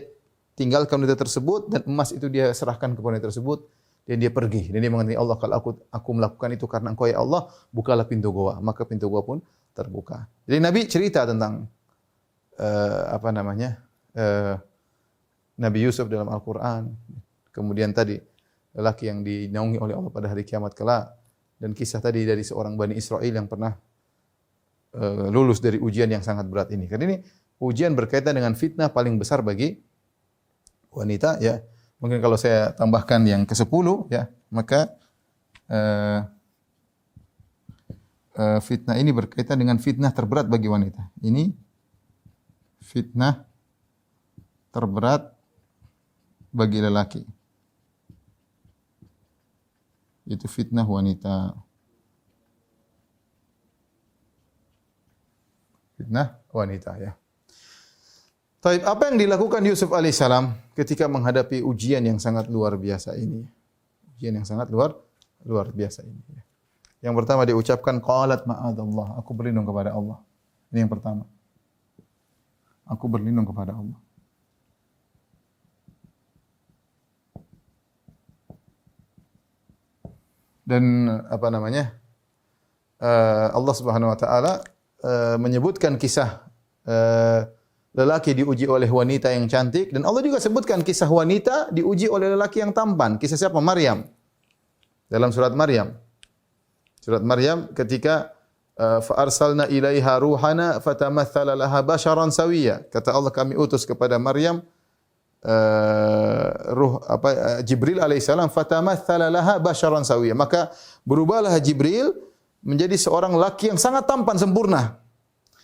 Speaker 3: tinggalkan wanita tersebut dan emas itu dia serahkan kepada wanita tersebut dan dia pergi. Dan dia mengatakan, Allah, kalau aku melakukan itu karena Engkau ya Allah, bukalah pintu goa. Maka pintu goa pun terbuka. Jadi Nabi cerita tentang Nabi Yusuf dalam Al-Qur'an. Kemudian tadi lelaki yang dinaungi oleh Allah pada hari kiamat kelak, dan kisah tadi dari seorang Bani Israel yang pernah lulus dari ujian yang sangat berat ini. Karena ini ujian berkaitan dengan fitnah paling besar bagi wanita ya. Mungkin kalau saya tambahkan yang ke-10 ya, maka fitnah ini berkaitan dengan fitnah terberat bagi wanita. Ini fitnah terberat bagi lelaki. Itu fitnah wanita. Fitnah wanita ya. Taib, apa yang dilakukan Yusuf alaihissalam ketika menghadapi ujian yang sangat luar biasa ini? Ujian yang sangat luar biasa ini. Yang pertama diucapkan qalat ma'adallah, aku berlindung kepada Allah. Ini yang pertama. Aku berlindung kepada Allah. Dan Allah Subhanahu wa taala menyebutkan kisah lelaki diuji oleh wanita yang cantik, dan Allah juga sebutkan kisah wanita diuji oleh lelaki yang tampan. Kisah siapa? Maryam. Dalam surat Maryam. Surat Maryam ketika fa arsalna ilaiha ruhana fatamatsala laha basharan sawiyya. Kata Allah, kami utus kepada Maryam Jibril alaihissalam, fatamatsala laha basharan sawiyya. Maka berubahlah Jibril menjadi seorang laki yang sangat tampan sempurna.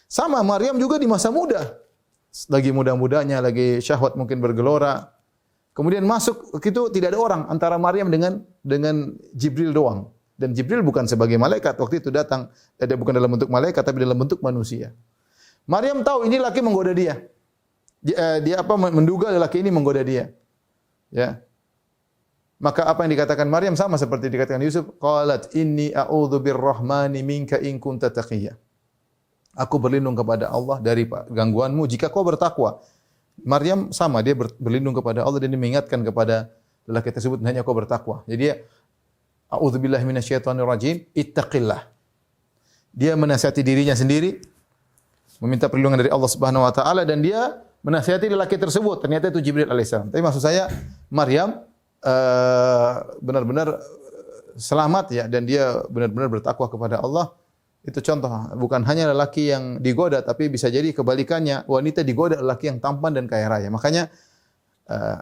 Speaker 3: Sama Maryam juga di masa muda. Lagi muda-mudanya, lagi syahwat mungkin bergelora. Kemudian masuk itu tidak ada orang antara Maryam dengan Jibril doang. Dan Jibril bukan sebagai malaikat, waktu itu datang, dia bukan dalam bentuk malaikat tapi dalam bentuk manusia. Maryam tahu ini laki menggoda dia. Dia menduga lelaki ini menggoda dia. Ya. Maka apa yang dikatakan Maryam sama seperti dikatakan Yusuf, qalat inni a'udzu birrahmani minka in kunta taqiyya. Aku berlindung kepada Allah dari gangguanmu jika kau bertakwa. Maryam sama, dia berlindung kepada Allah dan dia mengingatkan kepada lelaki tersebut, hanya kau bertakwa. Jadi dia a'udzubillahi minasyaitonir rajim, ittaqillah. Dia menasihati dirinya sendiri, meminta perlindungan dari Allah Subhanahu wa taala, dan dia menasihati lelaki tersebut. Ternyata itu Jibril alaihissalam. Tapi maksud saya Maryam benar-benar selamat ya, dan dia benar-benar bertakwa kepada Allah. Itu contoh, bukan hanya lelaki yang digoda, tapi bisa jadi kebalikannya, wanita digoda lelaki yang tampan dan kaya raya. Makanya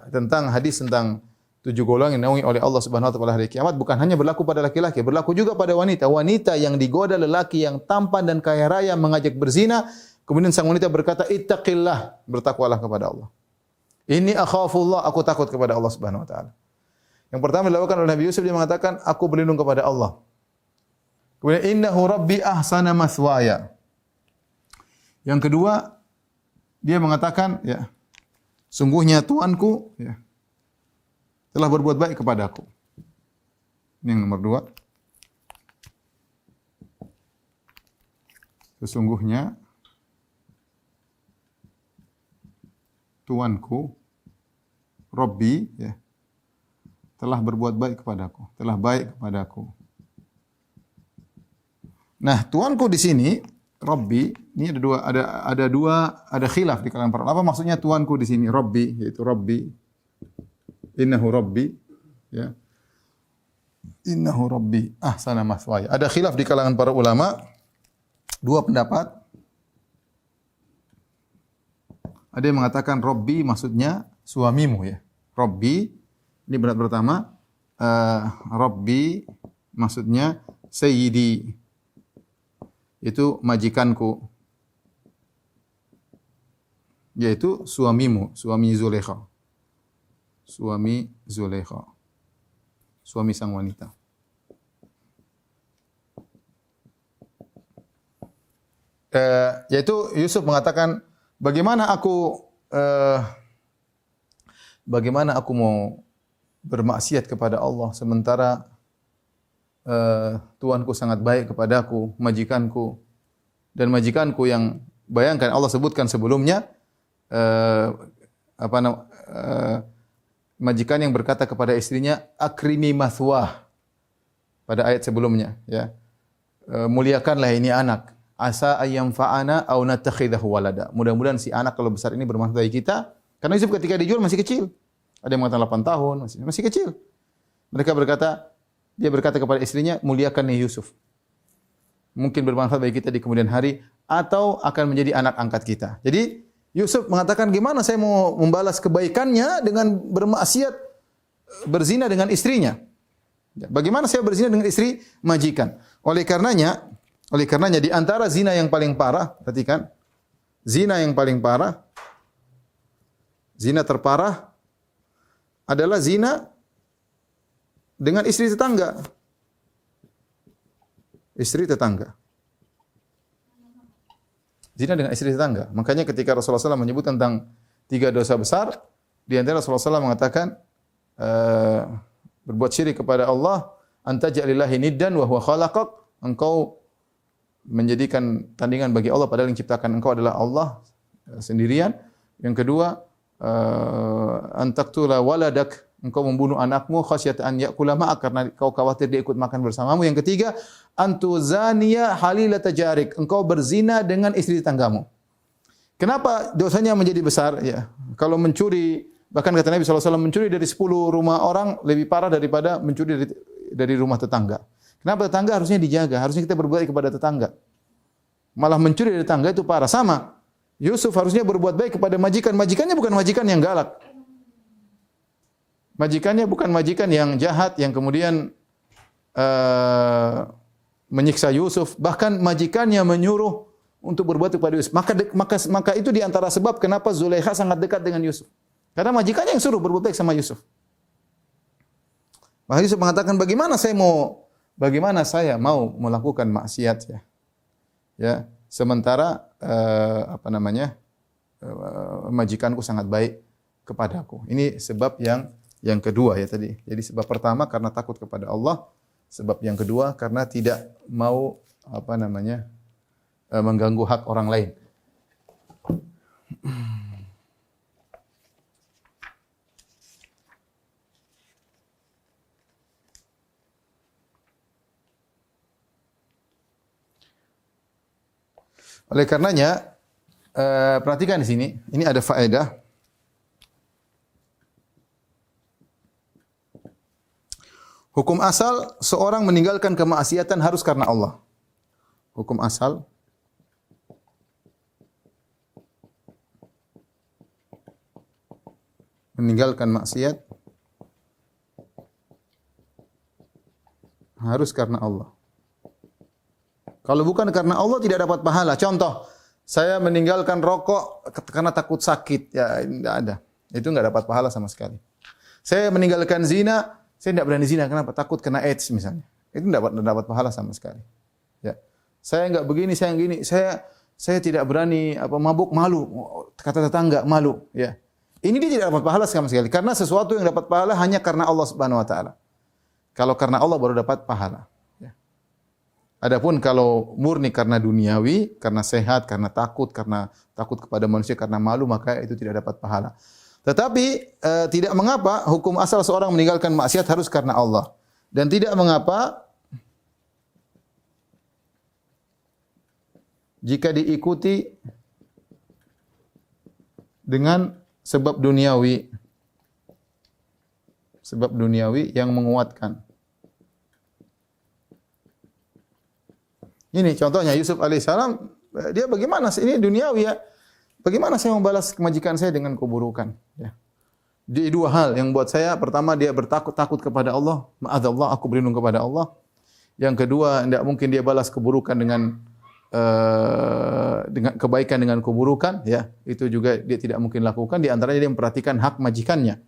Speaker 3: tentang hadis tentang 7 golongan yang dinaungi oleh Allah Subhanahu wa taala pada hari kiamat bukan hanya berlaku pada laki-laki, berlaku juga pada wanita. Wanita yang digoda lelaki yang tampan dan kaya raya mengajak berzina, kemudian sang wanita berkata, ittaqillah, bertakwalah kepada Allah. Inni akhafullah, aku takut kepada Allah Subhanahu wa taala. Yang pertama dilakukan oleh Nabi Yusuf, dia mengatakan, aku berlindung kepada Allah. Kemudian innahu rabbi ahsana mathwaya. Yang kedua, dia mengatakan ya, sungguhnya Tuanku ya, telah berbuat baik kepadaku. Ini yang nomor dua. Sesungguhnya Tuanku, Rabbi, ya, telah berbuat baik kepadaku, telah baik kepadaku. Nah, Tuanku di sini, Rabbi, ini ada khilaf di kalangan para ulama. Apa maksudnya Tuanku di sini? Rabbi, yaitu Rabbi. Innahu Rabbi, ya. Innahu Rabbi ahsana mathwaya. Ada khilaf di kalangan para ulama, dua pendapat. Ada yang mengatakan Rabbi maksudnya suamimu ya. Rabbi, ini pendapat pertama. Rabbi maksudnya Sayyidi, itu majikanku, yaitu suamimu, suami Zulaikha. Suami Zulaikha. Suami sang wanita. Yaitu Yusuf mengatakan, bagaimana aku mau bermaksiat kepada Allah sementara Tuanku sangat baik kepadaku, majikanku, dan majikanku yang bayangkan Allah sebutkan sebelumnya majikan yang berkata kepada istrinya akrimi mathwah pada ayat sebelumnya ya. Muliakanlah ini anak, asa ayyam fa'ana aw natakhidahu walada. Mudah-mudahan si anak kalau besar ini bermanfaat bagi kita. Karena Yusuf ketika dijual masih kecil. Ada yang mengatakan 8 tahun, masih kecil. Dia berkata kepada istrinya, muliakan nih Yusuf. Mungkin bermanfaat bagi kita di kemudian hari atau akan menjadi anak angkat kita. Jadi Yusuf mengatakan, gimana saya mau membalas kebaikannya dengan bermaksiat berzina dengan istrinya? Bagaimana saya berzina dengan istri majikan? Oleh karenanya di antara zina yang paling parah, perhatikan, zina yang paling parah, zina terparah adalah zina dengan istri tetangga. Istri tetangga. Zina dengan istri tetangga. Makanya ketika Rasulullah SAW menyebut tentang 3 dosa besar, di antara Rasulullah SAW mengatakan berbuat syirik kepada Allah, antaj'alillahi niddan wa huwa khalaqak, engkau menjadikan tandingan bagi Allah padahal yang ciptakan engkau adalah Allah sendirian. Yang kedua, antaktula waladak, engkau membunuh anakmu khasyat an ya'kula ma'ak, karena kau khawatir dia ikut makan bersamamu. Yang ketiga, antuzaniya halilata jarik, engkau berzina dengan istri tetanggamu. Kenapa dosanya menjadi besar? Ya, kalau mencuri, bahkan kata Nabi SAW, mencuri dari 10 rumah orang lebih parah daripada mencuri dari rumah tetangga. Kenapa tetangga harusnya dijaga? Harusnya kita berbuat kepada tetangga. Malah mencuri dari tetangga itu parah. Sama, Yusuf harusnya berbuat baik kepada majikan. Majikannya bukan majikan yang galak. Majikannya bukan majikan yang jahat, yang kemudian menyiksa Yusuf. Bahkan majikannya menyuruh untuk berbuat kepada Yusuf. Maka itu di antara sebab kenapa Zulaikha sangat dekat dengan Yusuf. Karena majikannya yang suruh berbuat baik sama Yusuf. Maka Yusuf mengatakan, bagaimana saya mau melakukan maksiat ya. Ya, sementara majikanku sangat baik kepadaku. Ini sebab yang kedua ya tadi. Jadi sebab pertama karena takut kepada Allah, sebab yang kedua karena tidak mau mengganggu hak orang lain. Oleh karenanya, perhatikan di sini, ini ada faedah. Hukum asal, seorang meninggalkan kemaksiatan harus karena Allah. Hukum asal, meninggalkan maksiat harus karena Allah. Kalau bukan karena Allah tidak dapat pahala. Contoh, saya meninggalkan rokok karena takut sakit, ya tidak ada. Itu enggak dapat pahala sama sekali. Saya meninggalkan zina, saya tidak berani zina kenapa? Takut kena AIDS misalnya. Itu tidak dapat pahala sama sekali. Saya enggak begini, saya yang gini, saya tidak berani mabuk, malu, kata tetangga malu, ya. Ini dia tidak dapat pahala sama sekali karena sesuatu yang dapat pahala hanya karena Allah Subhanahu wa taala. Kalau karena Allah baru dapat pahala, ya. Adapun kalau murni karena duniawi, karena sehat, karena takut kepada manusia, karena malu, maka itu tidak dapat pahala. Tetapi tidak mengapa hukum asal seorang meninggalkan maksiat harus karena Allah. Dan tidak mengapa jika diikuti dengan sebab duniawi yang menguatkan. Ini contohnya Yusuf alaihissalam, dia bagaimana? Ini duniawi ya. Bagaimana saya membalas kebajikan saya dengan keburukan? Ya. Di dua hal yang buat saya, pertama dia takut kepada Allah, ma'adzallah, aku berlindung kepada Allah. Yang kedua, tidak mungkin dia balas keburukan dengan kebaikan dengan keburukan, ya. Itu juga dia tidak mungkin lakukan. Di antaranya dia memperhatikan hak majikannya.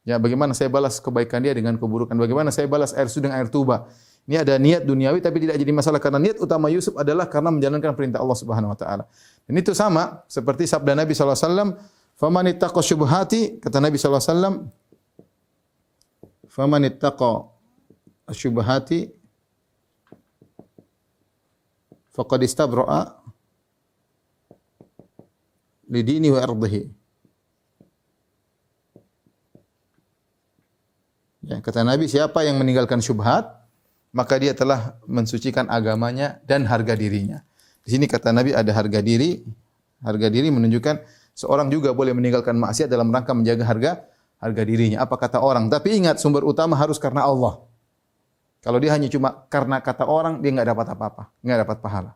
Speaker 3: Ya, bagaimana saya balas kebaikan dia dengan keburukan? Bagaimana saya balas air susu dengan air tuba? Ini ada niat duniawi tapi tidak jadi masalah karena niat utama Yusuf adalah karena menjalankan perintah Allah Subhanahu wa taala. Dan itu sama seperti sabda Nabi sallallahu alaihi wasallam, "Faman ittaqa syubhati," kata Nabi sallallahu alaihi wasallam, "Faman ittaqa syubhati faqad istabra'a li dini wa irdihi." Ya, kata Nabi, siapa yang meninggalkan syubhat, maka dia telah mensucikan agamanya dan harga dirinya. Di sini kata Nabi ada harga diri. Harga diri menunjukkan seorang juga boleh meninggalkan maksiat dalam rangka menjaga harga dirinya. Apa kata orang? Tapi ingat, sumber utama harus karena Allah. Kalau dia hanya cuma karena kata orang, dia enggak dapat apa-apa, enggak dapat pahala.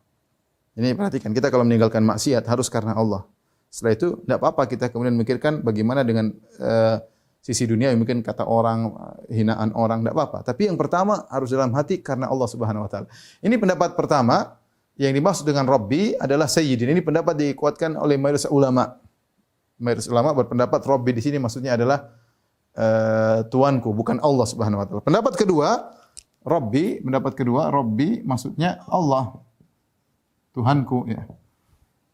Speaker 3: Ini perhatikan, kita kalau meninggalkan maksiat harus karena Allah. Setelah itu enggak apa-apa kita kemudian memikirkan bagaimana dengan sisi dunia yang mungkin kata orang, hinaan orang, tidak apa-apa. Tapi yang pertama harus dalam hati karena Allah Subhanahu wa taala. Ini pendapat pertama, yang dimaksud dengan Rabbi adalah Sayyidin. Ini pendapat dikuatkan oleh mayoritas ulama. Mayoritas ulama berpendapat Rabbi di sini maksudnya adalah tuanku, bukan Allah Subhanahu wa taala. Pendapat kedua, Rabbi maksudnya Allah. Tuhanku, ya.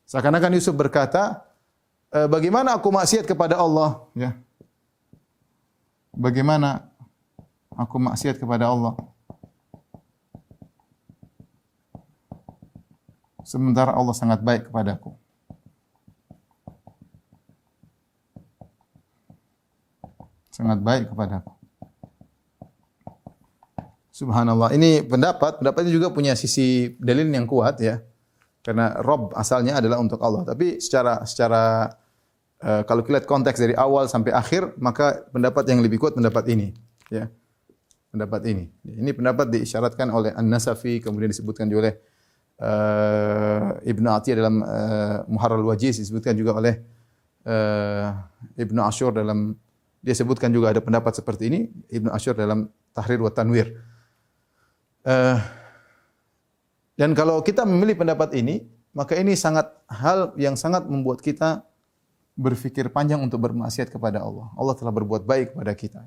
Speaker 3: Seakan-akan Yusuf berkata, bagaimana aku maksiat kepada Allah, ya. Bagaimana aku maksiat kepada Allah sementara Allah sangat baik kepadaku. Sangat baik kepadaku. Subhanallah. Ini pendapatnya juga punya sisi dalil yang kuat, ya. Karena Rabb asalnya adalah untuk Allah, tapi secara kalau kita lihat konteks dari awal sampai akhir, maka pendapat yang lebih kuat pendapat ini, ya. Pendapat ini. Ini pendapat diisyaratkan oleh An-Nasafi, kemudian disebutkan juga oleh Ibnu Atiyah dalam Muharrar Wajiz, disebutkan juga oleh Ibnu Asyur dalam, dia sebutkan juga ada pendapat seperti ini, Ibnu Asyur dalam Tahrir wa Tanwir. Dan kalau kita memilih pendapat ini, maka ini hal yang sangat membuat kita berfikir panjang untuk bermaksiat kepada Allah. Allah telah berbuat baik kepada kita.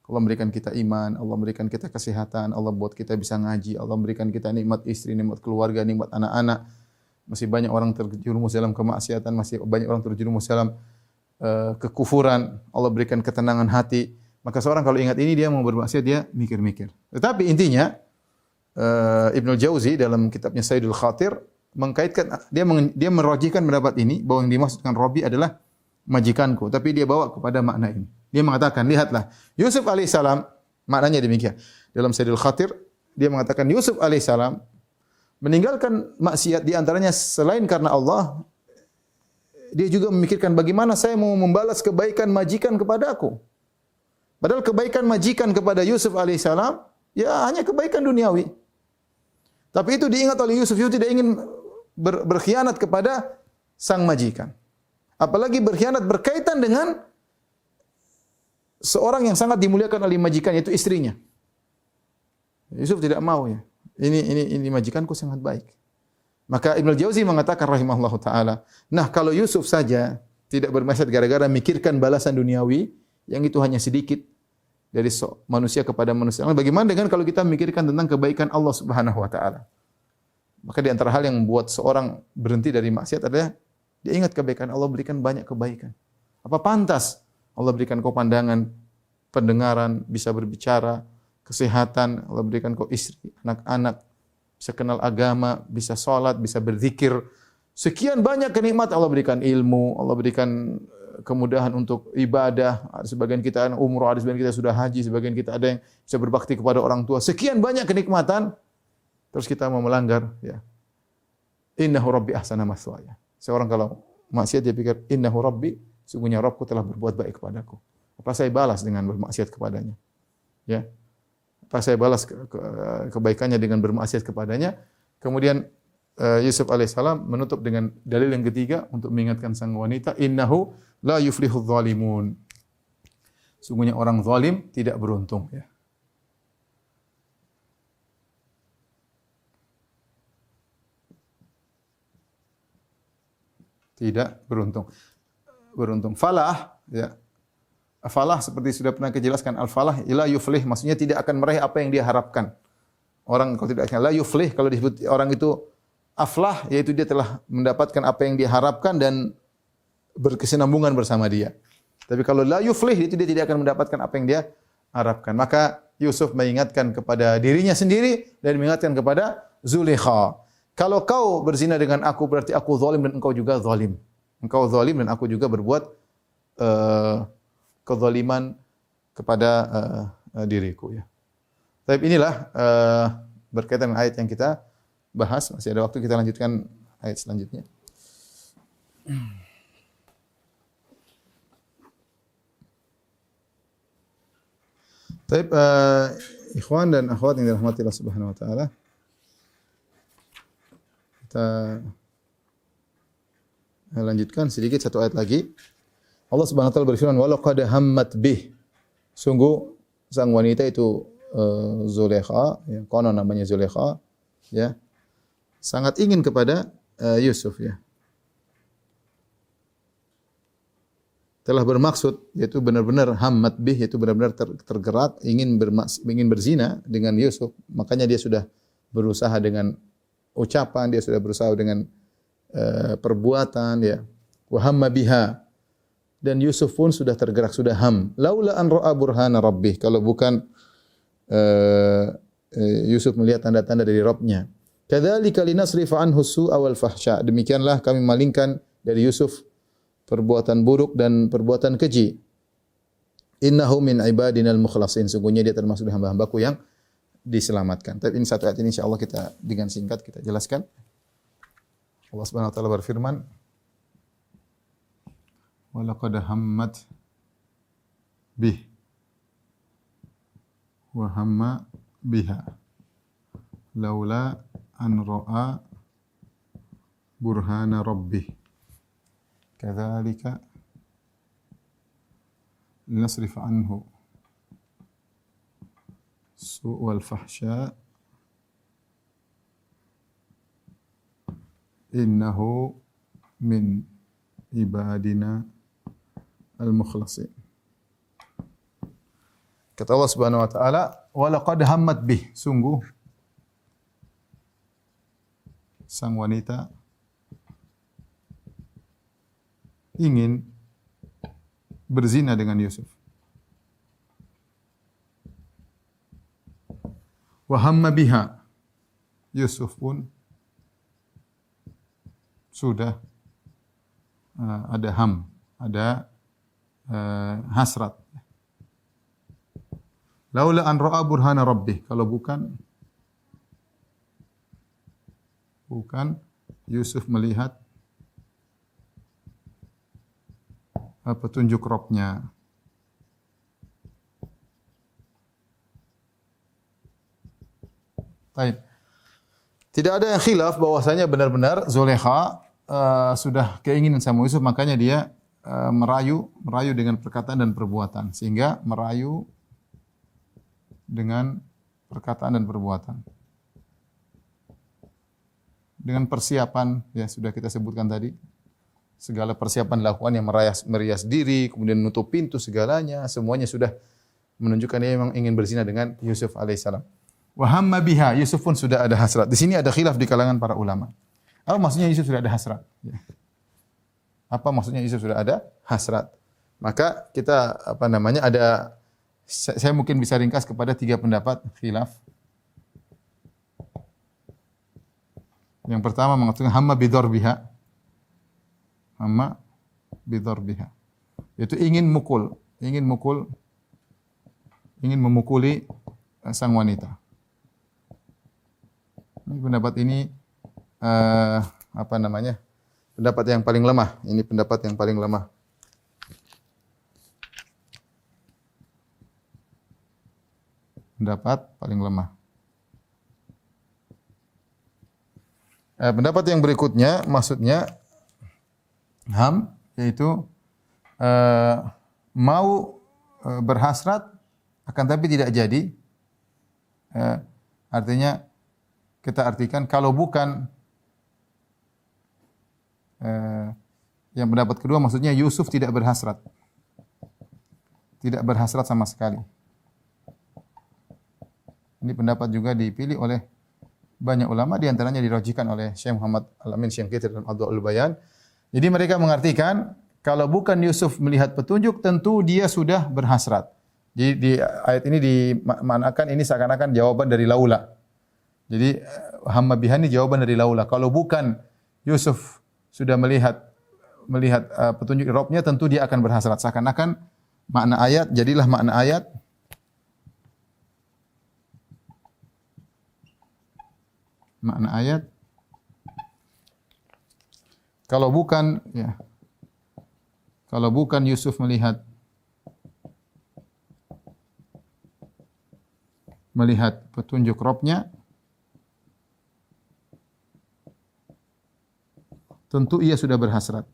Speaker 3: Allah memberikan kita iman, Allah memberikan kita kesehatan, Allah buat kita bisa ngaji, Allah memberikan kita nikmat istri, nikmat keluarga, nikmat anak-anak. Masih banyak orang terjerumus dalam kemaksiatan, masih banyak orang terjerumus dalam kekufuran. Allah berikan ketenangan hati. Maka seorang kalau ingat ini, dia mau bermaksiat, dia mikir-mikir. Tetapi intinya, Ibnul Jauzi dalam kitabnya Sayyidul Khatir mengkaitkan, dia merajihkan pendapat ini bahwa yang dimaksudkan Rabbi adalah majikanku, tapi dia bawa kepada makna ini. Dia mengatakan, lihatlah, Yusuf alaihissalam, maknanya demikian. Dalam Sayyidul Khatir, dia mengatakan Yusuf alaihissalam meninggalkan maksiat di antaranya selain karena Allah, dia juga memikirkan bagaimana saya mau membalas kebaikan majikan kepadaku. Padahal kebaikan majikan kepada Yusuf alaihissalam, ya hanya kebaikan duniawi. Tapi itu diingat oleh Yusuf. Yusuf tidak ingin berkhianat kepada sang majikan. Apalagi berkhianat berkaitan dengan seorang yang sangat dimuliakan oleh majikan, yaitu istrinya. Yusuf tidak mau, ya. Ini majikanku sangat baik. Maka Ibnu Jauzi mengatakan rahimahullahu taala, nah kalau Yusuf saja tidak bermaksud gara-gara mikirkan balasan duniawi yang itu hanya sedikit dari manusia kepada manusia. Bagaimana dengan kalau kita memikirkan tentang kebaikan Allah Subhanahu wa taala? Maka di antara hal yang membuat seorang berhenti dari maksiat adalah dia ingat kebaikan Allah berikan banyak kebaikan. Apa pantas Allah berikan kau pandangan, pendengaran, bisa berbicara, kesehatan, Allah berikan kau istri, anak-anak, bisa kenal agama, bisa sholat, bisa berzikir. Sekian banyak kenikmatan Allah berikan ilmu, Allah berikan kemudahan untuk ibadah. Ada sebagian kita umroh, ada sebagian kita sudah haji, sebagian kita ada yang bisa berbakti kepada orang tua. Sekian banyak kenikmatan, terus kita mau melanggar. Ya. Innahu Rabbi ahsana maswaya. Seorang kalau maksiat dia pikir innahu Rabbi, sungguhnya Rabbku telah berbuat baik kepadaku. Apa saya balas dengan bermaksiat kepadanya? Ya. Apa saya balas kebaikannya dengan bermaksiat kepadanya? Kemudian Yusuf alaihissalam menutup dengan dalil yang ketiga untuk mengingatkan sang wanita, innahu la yuflihudz zalimun. Sungguhnya orang zalim tidak beruntung, ya. Tidak beruntung. Beruntung. Falah, ya. Falah seperti sudah pernah kita jelaskan, al-falah ila yuflih, maksudnya tidak akan meraih apa yang dia harapkan. Orang kalau tidak akan la yuflih, kalau disebut orang itu aflah, yaitu dia telah mendapatkan apa yang dia harapkan dan berkesinambungan bersama dia. Tapi kalau la yuflih, itu dia tidak akan mendapatkan apa yang dia harapkan. Maka Yusuf mengingatkan kepada dirinya sendiri dan mengingatkan kepada Zulaikha. Kalau kau berzina dengan aku, berarti aku zalim dan engkau juga zalim. Engkau zalim dan aku juga berbuat kezaliman kepada diriku. Ya. Tapi inilah berkaitan dengan ayat yang kita bahas. Masih ada waktu, kita lanjutkan ayat selanjutnya. Baik, ikhwan dan akhwat yang dirahmati Allah Subhanahu wa taala. Kita lanjutkan sedikit satu ayat lagi. Allah Subhanahu wa taala berfirman, "Wa laqad hammat bih." Sungguh sang wanita itu Zulaikha, ya, konon namanya Zulaikha, ya. Sangat ingin kepada Yusuf, ya. Telah bermaksud, yaitu benar-benar hammat bih, yaitu benar-benar tergerak ingin berzina dengan Yusuf. Makanya dia sudah berusaha dengan ucapan, dia sudah berusaha dengan perbuatan, ya. Wa hamma biha. Dan Yusuf pun sudah tergerak, sudah ham. Laula an ra'a burhana rabbih, kalau bukan Yusuf melihat tanda-tanda dari Rabb-nya. Kadzalika linasrifa anhu su'a wal fahsya. Demikianlah kami malingkan dari Yusuf perbuatan buruk dan perbuatan keji. Innahu min ibadinal mukhlasin. Sungguhnya dia termasuk hamba-hambaku yang diselamatkan. Tapi ini satu ayat ini insyaallah kita dengan singkat kita jelaskan. Allah Subhanahu wa taala berfirman, wa laqad hammat bih wa hamma biha laula an ra'a burhana rabbih kadzalika linasrif anhu su'al fahsya innahu min ibadina al-mukhlasin. Kata Allah Subhanahu wa taala, wa laqad hammat bih, sungguh sang wanita ingin berzina dengan Yusuf. Wa hamma biha, Yusuf pun sudah ada ada hasrat. Laula an ra'a burhana rabbih, kalau bukan Yusuf melihat petunjuk Rabb-nya. Baik. Tidak ada yang khilaf bahwasanya benar-benar Zulaikha sudah keinginan sama Yusuf, makanya dia merayu dengan perkataan dan perbuatan, sehingga merayu dengan perkataan dan perbuatan. Dengan persiapan, ya sudah kita sebutkan tadi, segala persiapan dilakukan yang merias diri, kemudian menutup pintu segalanya, semuanya sudah menunjukkan dia memang ingin berzina dengan Yusuf alaihissalam. Wa hamma biha, Yusuf pun sudah ada hasrat. Di sini ada khilaf di kalangan para ulama. Apa maksudnya Yusuf sudah ada hasrat? Ya. Apa maksudnya Yusuf sudah ada hasrat? Maka kita saya mungkin bisa ringkas kepada 3 pendapat khilaf. Yang pertama mengatakan hamma bidarbiha. Hamma bidarbiha. Yaitu ingin memukuli sang wanita. Ini pendapat ini pendapat yang paling lemah. Ini pendapat yang paling lemah. Pendapat paling lemah. Pendapat yang berikutnya maksudnya yaitu mau berhasrat akan tapi tidak jadi. Artinya kita artikan kalau bukan yang pendapat kedua maksudnya Yusuf tidak berhasrat. Tidak berhasrat sama sekali. Ini pendapat juga dipilih oleh banyak ulama, di antaranya dirajihkan oleh Syekh Muhammad Al-Amin Syinqiti dalam Adwaul Bayan. Jadi mereka mengartikan kalau bukan Yusuf melihat petunjuk tentu dia sudah berhasrat. Jadi di ayat ini dimaknakan ini seakan-akan jawaban dari laula. Jadi hamma biha ini jawaban dari laula. Kalau bukan Yusuf sudah melihat petunjuk Rabbnya tentu dia akan berhasrat. Seakan-akan makna ayat jadilah makna ayat kalau bukan Yusuf melihat petunjuk Rabbnya tentu ia sudah berhasrat.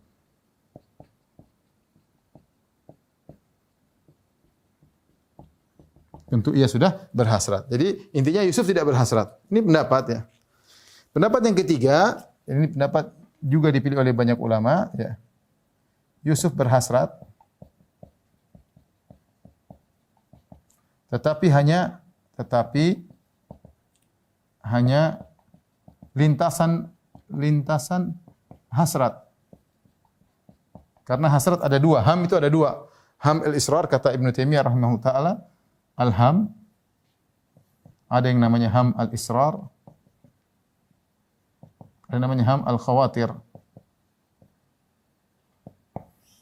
Speaker 3: Tentu ia sudah berhasrat. Jadi intinya Yusuf tidak berhasrat. Ini pendapat ya. Pendapat yang ketiga, ini pendapat juga dipilih oleh banyak ulama, ya. Yusuf berhasrat, tetapi hanya lintasan hasrat. Karena hasrat ada 2, ham itu ada 2. Ham al-israr kata Ibnu Taimiyah rahimahullah taala, al-ham ada yang namanya ham al-israr. Ada namanya ham al-khawatir.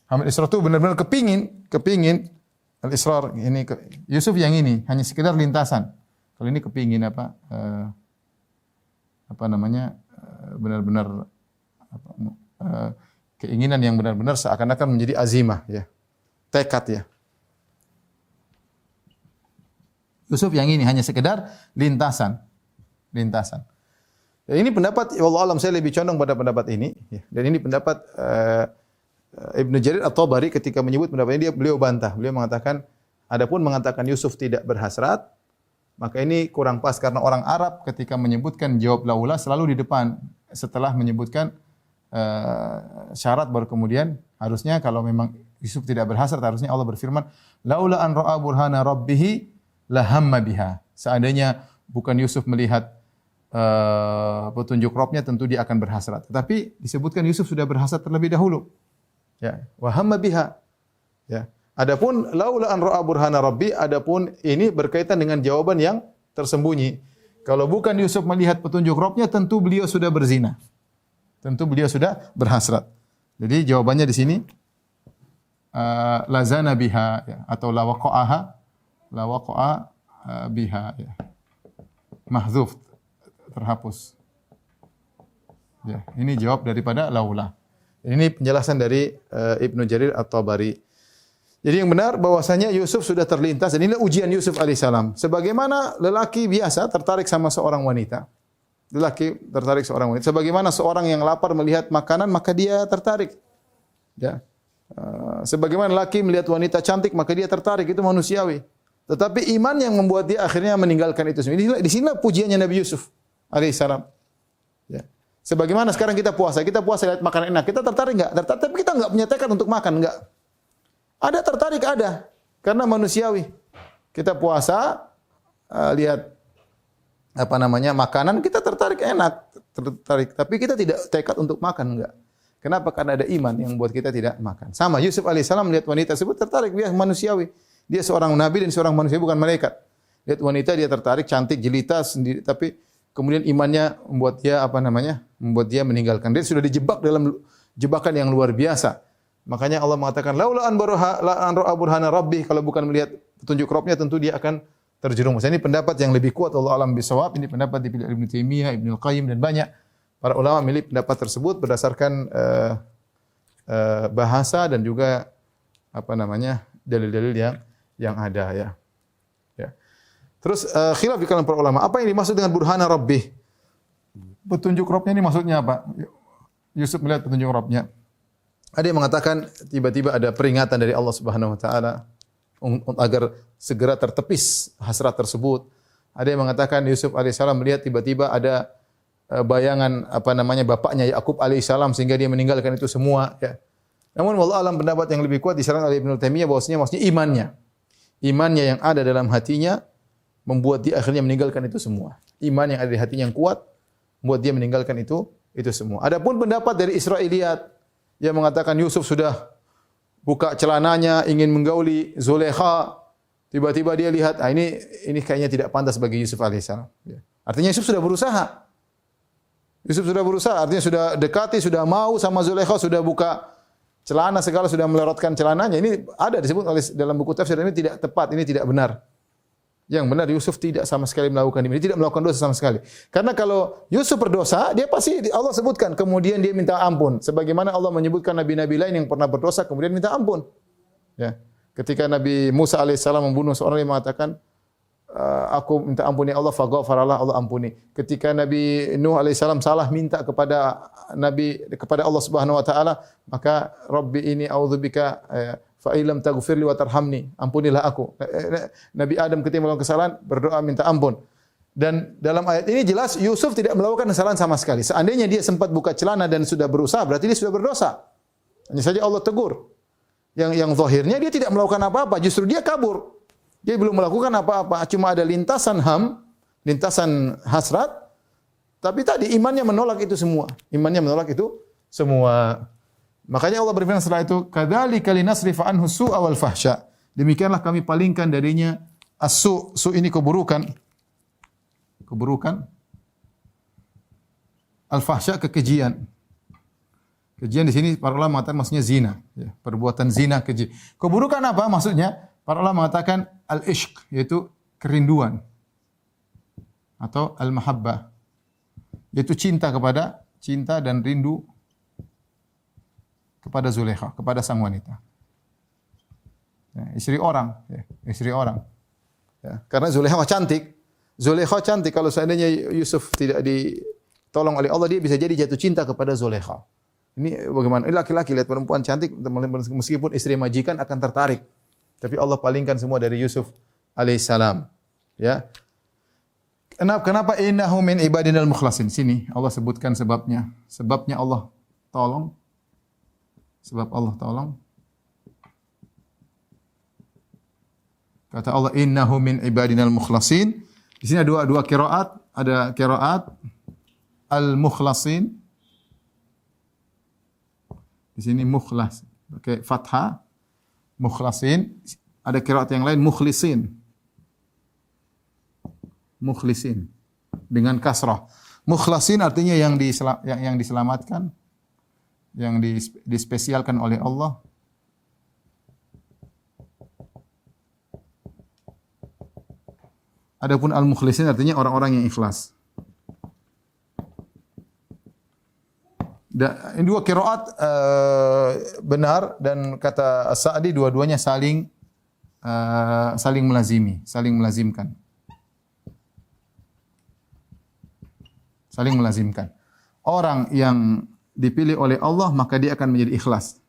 Speaker 3: Ham al-israr itu benar-benar kepingin al-israr ini Yusuf yang ini hanya sekedar lintasan. Kalau ini kepingin benar-benar keinginan yang benar-benar seakan-akan menjadi azimah ya. Tekad ya. Yusuf yang ini hanya sekedar lintasan. Ini pendapat, wallahu alam saya lebih condong pada pendapat ini. Dan ini pendapat Ibnu Jarir At-Tabari ketika menyebut pendapat ini beliau bantah. Beliau mengatakan, adapun mengatakan Yusuf tidak berhasrat, maka ini kurang pas karena orang Arab ketika menyebutkan jawab laula selalu di depan. Setelah menyebutkan syarat baru kemudian harusnya kalau memang Yusuf tidak berhasrat harusnya Allah berfirman, laula an ra'a burhana rabbih la hamma biha. Seandainya bukan Yusuf melihat petunjuk Rabbnya tentu dia akan berhasrat. Tetapi disebutkan Yusuf sudah berhasrat terlebih dahulu. Ya, wa hamma biha. Ya. Adapun laula an ra'a burhana rabbi, adapun ini berkaitan dengan jawaban yang tersembunyi. Kalau bukan Yusuf melihat petunjuk Rabbnya tentu beliau sudah berzina. Tentu beliau sudah berhasrat. Jadi jawabannya di sini lazana biha ya, atau la waqa'a biha ya. Mahdzuf, terhapus. Ya, ini jawab daripada laula. Ini penjelasan dari Ibnu Jarir At-Tabari. Jadi yang benar bahwasanya Yusuf sudah terlintas dan inilah ujian Yusuf alaihissalam. Sebagaimana lelaki biasa tertarik sama seorang wanita. Lelaki tertarik seorang wanita. Sebagaimana seorang yang lapar melihat makanan maka dia tertarik. Ya. Sebagaimana lelaki melihat wanita cantik maka dia tertarik, itu manusiawi. Tetapi iman yang membuat dia akhirnya meninggalkan itu semua. Di sinilah pujiannya Nabi Yusuf alaihissalam. Ya. Sebagaimana sekarang kita puasa lihat makanan enak, kita tertarik enggak? Tertarik, tapi kita enggak punya tekad untuk makan, enggak. Ada tertarik ada, karena manusiawi. Kita puasa lihat makanan, kita tertarik enak, tertarik. Tapi kita tidak tekad untuk makan, enggak. Kenapa? Karena ada iman yang buat kita tidak makan. Sama Yusuf alaihissalam melihat wanita tersebut tertarik, dia manusiawi. Dia seorang nabi dan seorang manusia, bukan malaikat. Lihat wanita dia tertarik, cantik, jelita sendiri, tapi kemudian imannya membuat dia membuat dia meninggalkan. Dia sudah dijebak dalam jebakan yang luar biasa. Makanya Allah mengatakan laula an ra'a burhana rabbih, kalau bukan melihat petunjuk Rabbnya tentu dia akan terjerumus. Ini pendapat yang lebih kuat, Allah alam bisawab. Ini pendapat dipilih Ibnu Taimiyah, Ibnu Qayyim dan banyak para ulama milih pendapat tersebut berdasarkan bahasa dan juga dalil-dalil yang ada ya. Terus khilaf di kalangan para ulama, apa yang dimaksud dengan burhana rabbih? Petunjuk Rabbnya ini maksudnya apa? Yusuf melihat petunjuk Rabbnya. Ada yang mengatakan tiba-tiba ada peringatan dari Allah Subhanahu wa taala agar segera tertepis hasrat tersebut. Ada yang mengatakan Yusuf alaihissalam melihat tiba-tiba ada bayangan bapaknya Yakub alaihissalam sehingga dia meninggalkan itu semua ya. Namun wallahu alam pendapat yang lebih kuat disarankan oleh Ibnu Taimiyah bahwasanya maksudnya imannya. Imannya yang ada dalam hatinya membuat dia akhirnya meninggalkan itu semua. Iman yang ada di hatinya yang kuat membuat dia meninggalkan itu semua. Adapun pendapat dari Israiliyat yang mengatakan Yusuf sudah buka celananya ingin menggauli Zulaikha, tiba-tiba dia lihat ini kayaknya tidak pantas bagi Yusuf alaihissalam. Artinya Yusuf sudah berusaha. Artinya sudah dekati, sudah mau sama Zulaikha, sudah buka celana segala, sudah melorotkan celananya. Ini ada disebut oleh dalam buku tafsir, ini tidak tepat, ini tidak benar. Yang benar Yusuf tidak sama sekali melakukan ini, tidak melakukan dosa sama sekali. Karena kalau Yusuf berdosa, dia pasti Allah sebutkan kemudian dia minta ampun. Sebagaimana Allah menyebutkan nabi-nabi lain yang pernah berdosa kemudian minta ampun. Ya. Ketika Nabi Musa alaihissalam membunuh seorang yang mengatakan aku minta ampun ya Allah, faghfaralah, Allah ampuni. Ketika Nabi Nuh alaihissalam salah minta kepada Allah Subhanahu wa taala, maka Rabbi ini a'udzubika fa illam taghfirli wa tarhamni, ampunilah aku. Nabi Adam ketika melakukan kesalahan berdoa minta ampun. Dan dalam ayat ini jelas Yusuf tidak melakukan kesalahan sama sekali. Seandainya dia sempat buka celana dan sudah berusaha, berarti dia sudah berdosa. Hanya saja Allah tegur. Yang zahirnya dia tidak melakukan apa-apa, justru dia kabur. Dia belum melakukan apa-apa, cuma ada lintasan hasrat. Tapi tadi imannya menolak itu semua. Makanya Allah berfirman setelah itu, kadzalika linasrifa anhu su'a wal fahsya. Demikianlah kami palingkan darinya as-su'. Su' ini keburukan. Al-fahsya kekejian. Kejian di sini para ulama mengatakan maksudnya zina, ya, perbuatan zina, keji. Keburukan apa maksudnya? Para ulama mengatakan al-ishq, yaitu kerinduan atau al-mahabbah, yaitu cinta dan rindu kepada Zulaikha, kepada sang wanita. Ya, istri orang. Ya, karena Zulaikha cantik. Kalau seandainya Yusuf tidak ditolong oleh Allah, dia bisa jadi jatuh cinta kepada Zulaikha. Ini bagaimana? Ini laki-laki lihat perempuan cantik, meskipun istri majikan akan tertarik. Tapi Allah palingkan semua dari Yusuf alaihissalam. Ya. Kenapa innahu min ibadinal mukhlasin? Sini Allah sebutkan sebabnya. Sebabnya Allah tolong. Sebab Allah tolong. Kata Allah innahu min ibadinal mukhlasin. Di sini ada dua qiraat, ada qiraat al-mukhlasin. Di sini mukhlas pakai fathah. Mukhlasin. Ada qiraat yang lain mukhlisin. Mukhlisin dengan kasrah. Mukhlasin artinya yang diselamatkan, yang dispesialkan oleh Allah. Adapun al-mukhlisin artinya orang-orang yang ikhlas. Ini dua qiraat benar dan kata As-Sa'di dua-duanya saling melazimi, saling melazimkan. Saling melazimkan. Orang yang dipilih oleh Allah maka dia akan menjadi ikhlas.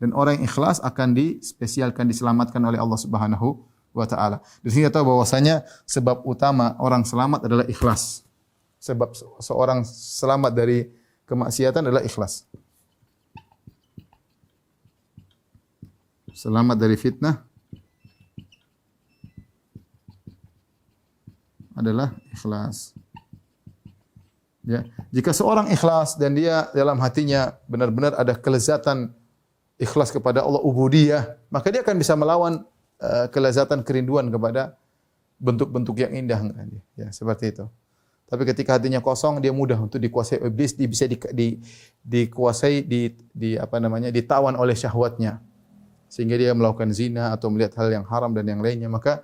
Speaker 3: Dan orang yang ikhlas akan dispesialkan, diselamatkan oleh Allah Subhanahu wa taala. Di sini kita tahu bahwasanya sebab utama orang selamat adalah ikhlas. Sebab seorang selamat dari kemaksiatan adalah ikhlas. Selamat dari fitnah adalah ikhlas. Ya. Jika seorang ikhlas dan dia dalam hatinya benar-benar ada kelezatan ikhlas kepada Allah, ubudiyah, maka dia akan bisa melawan kelezatan kerinduan kepada bentuk-bentuk yang indah. Ya, seperti itu. Tapi ketika hatinya kosong, dia mudah untuk dikuasai iblis, dia bisa dikuasai, ditawan oleh syahwatnya. Sehingga dia melakukan zina atau melihat hal yang haram dan yang lainnya. Maka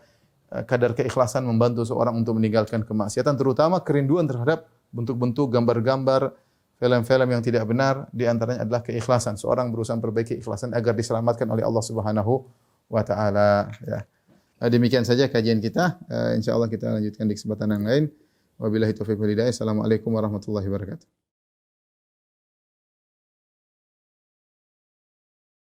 Speaker 3: kadar keikhlasan membantu seorang untuk meninggalkan kemaksiatan, terutama kerinduan terhadap bentuk-bentuk gambar-gambar, film-film yang tidak benar. Di antaranya adalah keikhlasan. Seorang berusaha memperbaiki keikhlasan agar diselamatkan oleh Allah Subhanahu wa taala, ya. Demikian saja kajian kita. Insyaallah kita lanjutkan di kesempatan yang lain. Wabillahi taufiq wal hidayah. Assalamualaikum warahmatullahi wabarakatuh.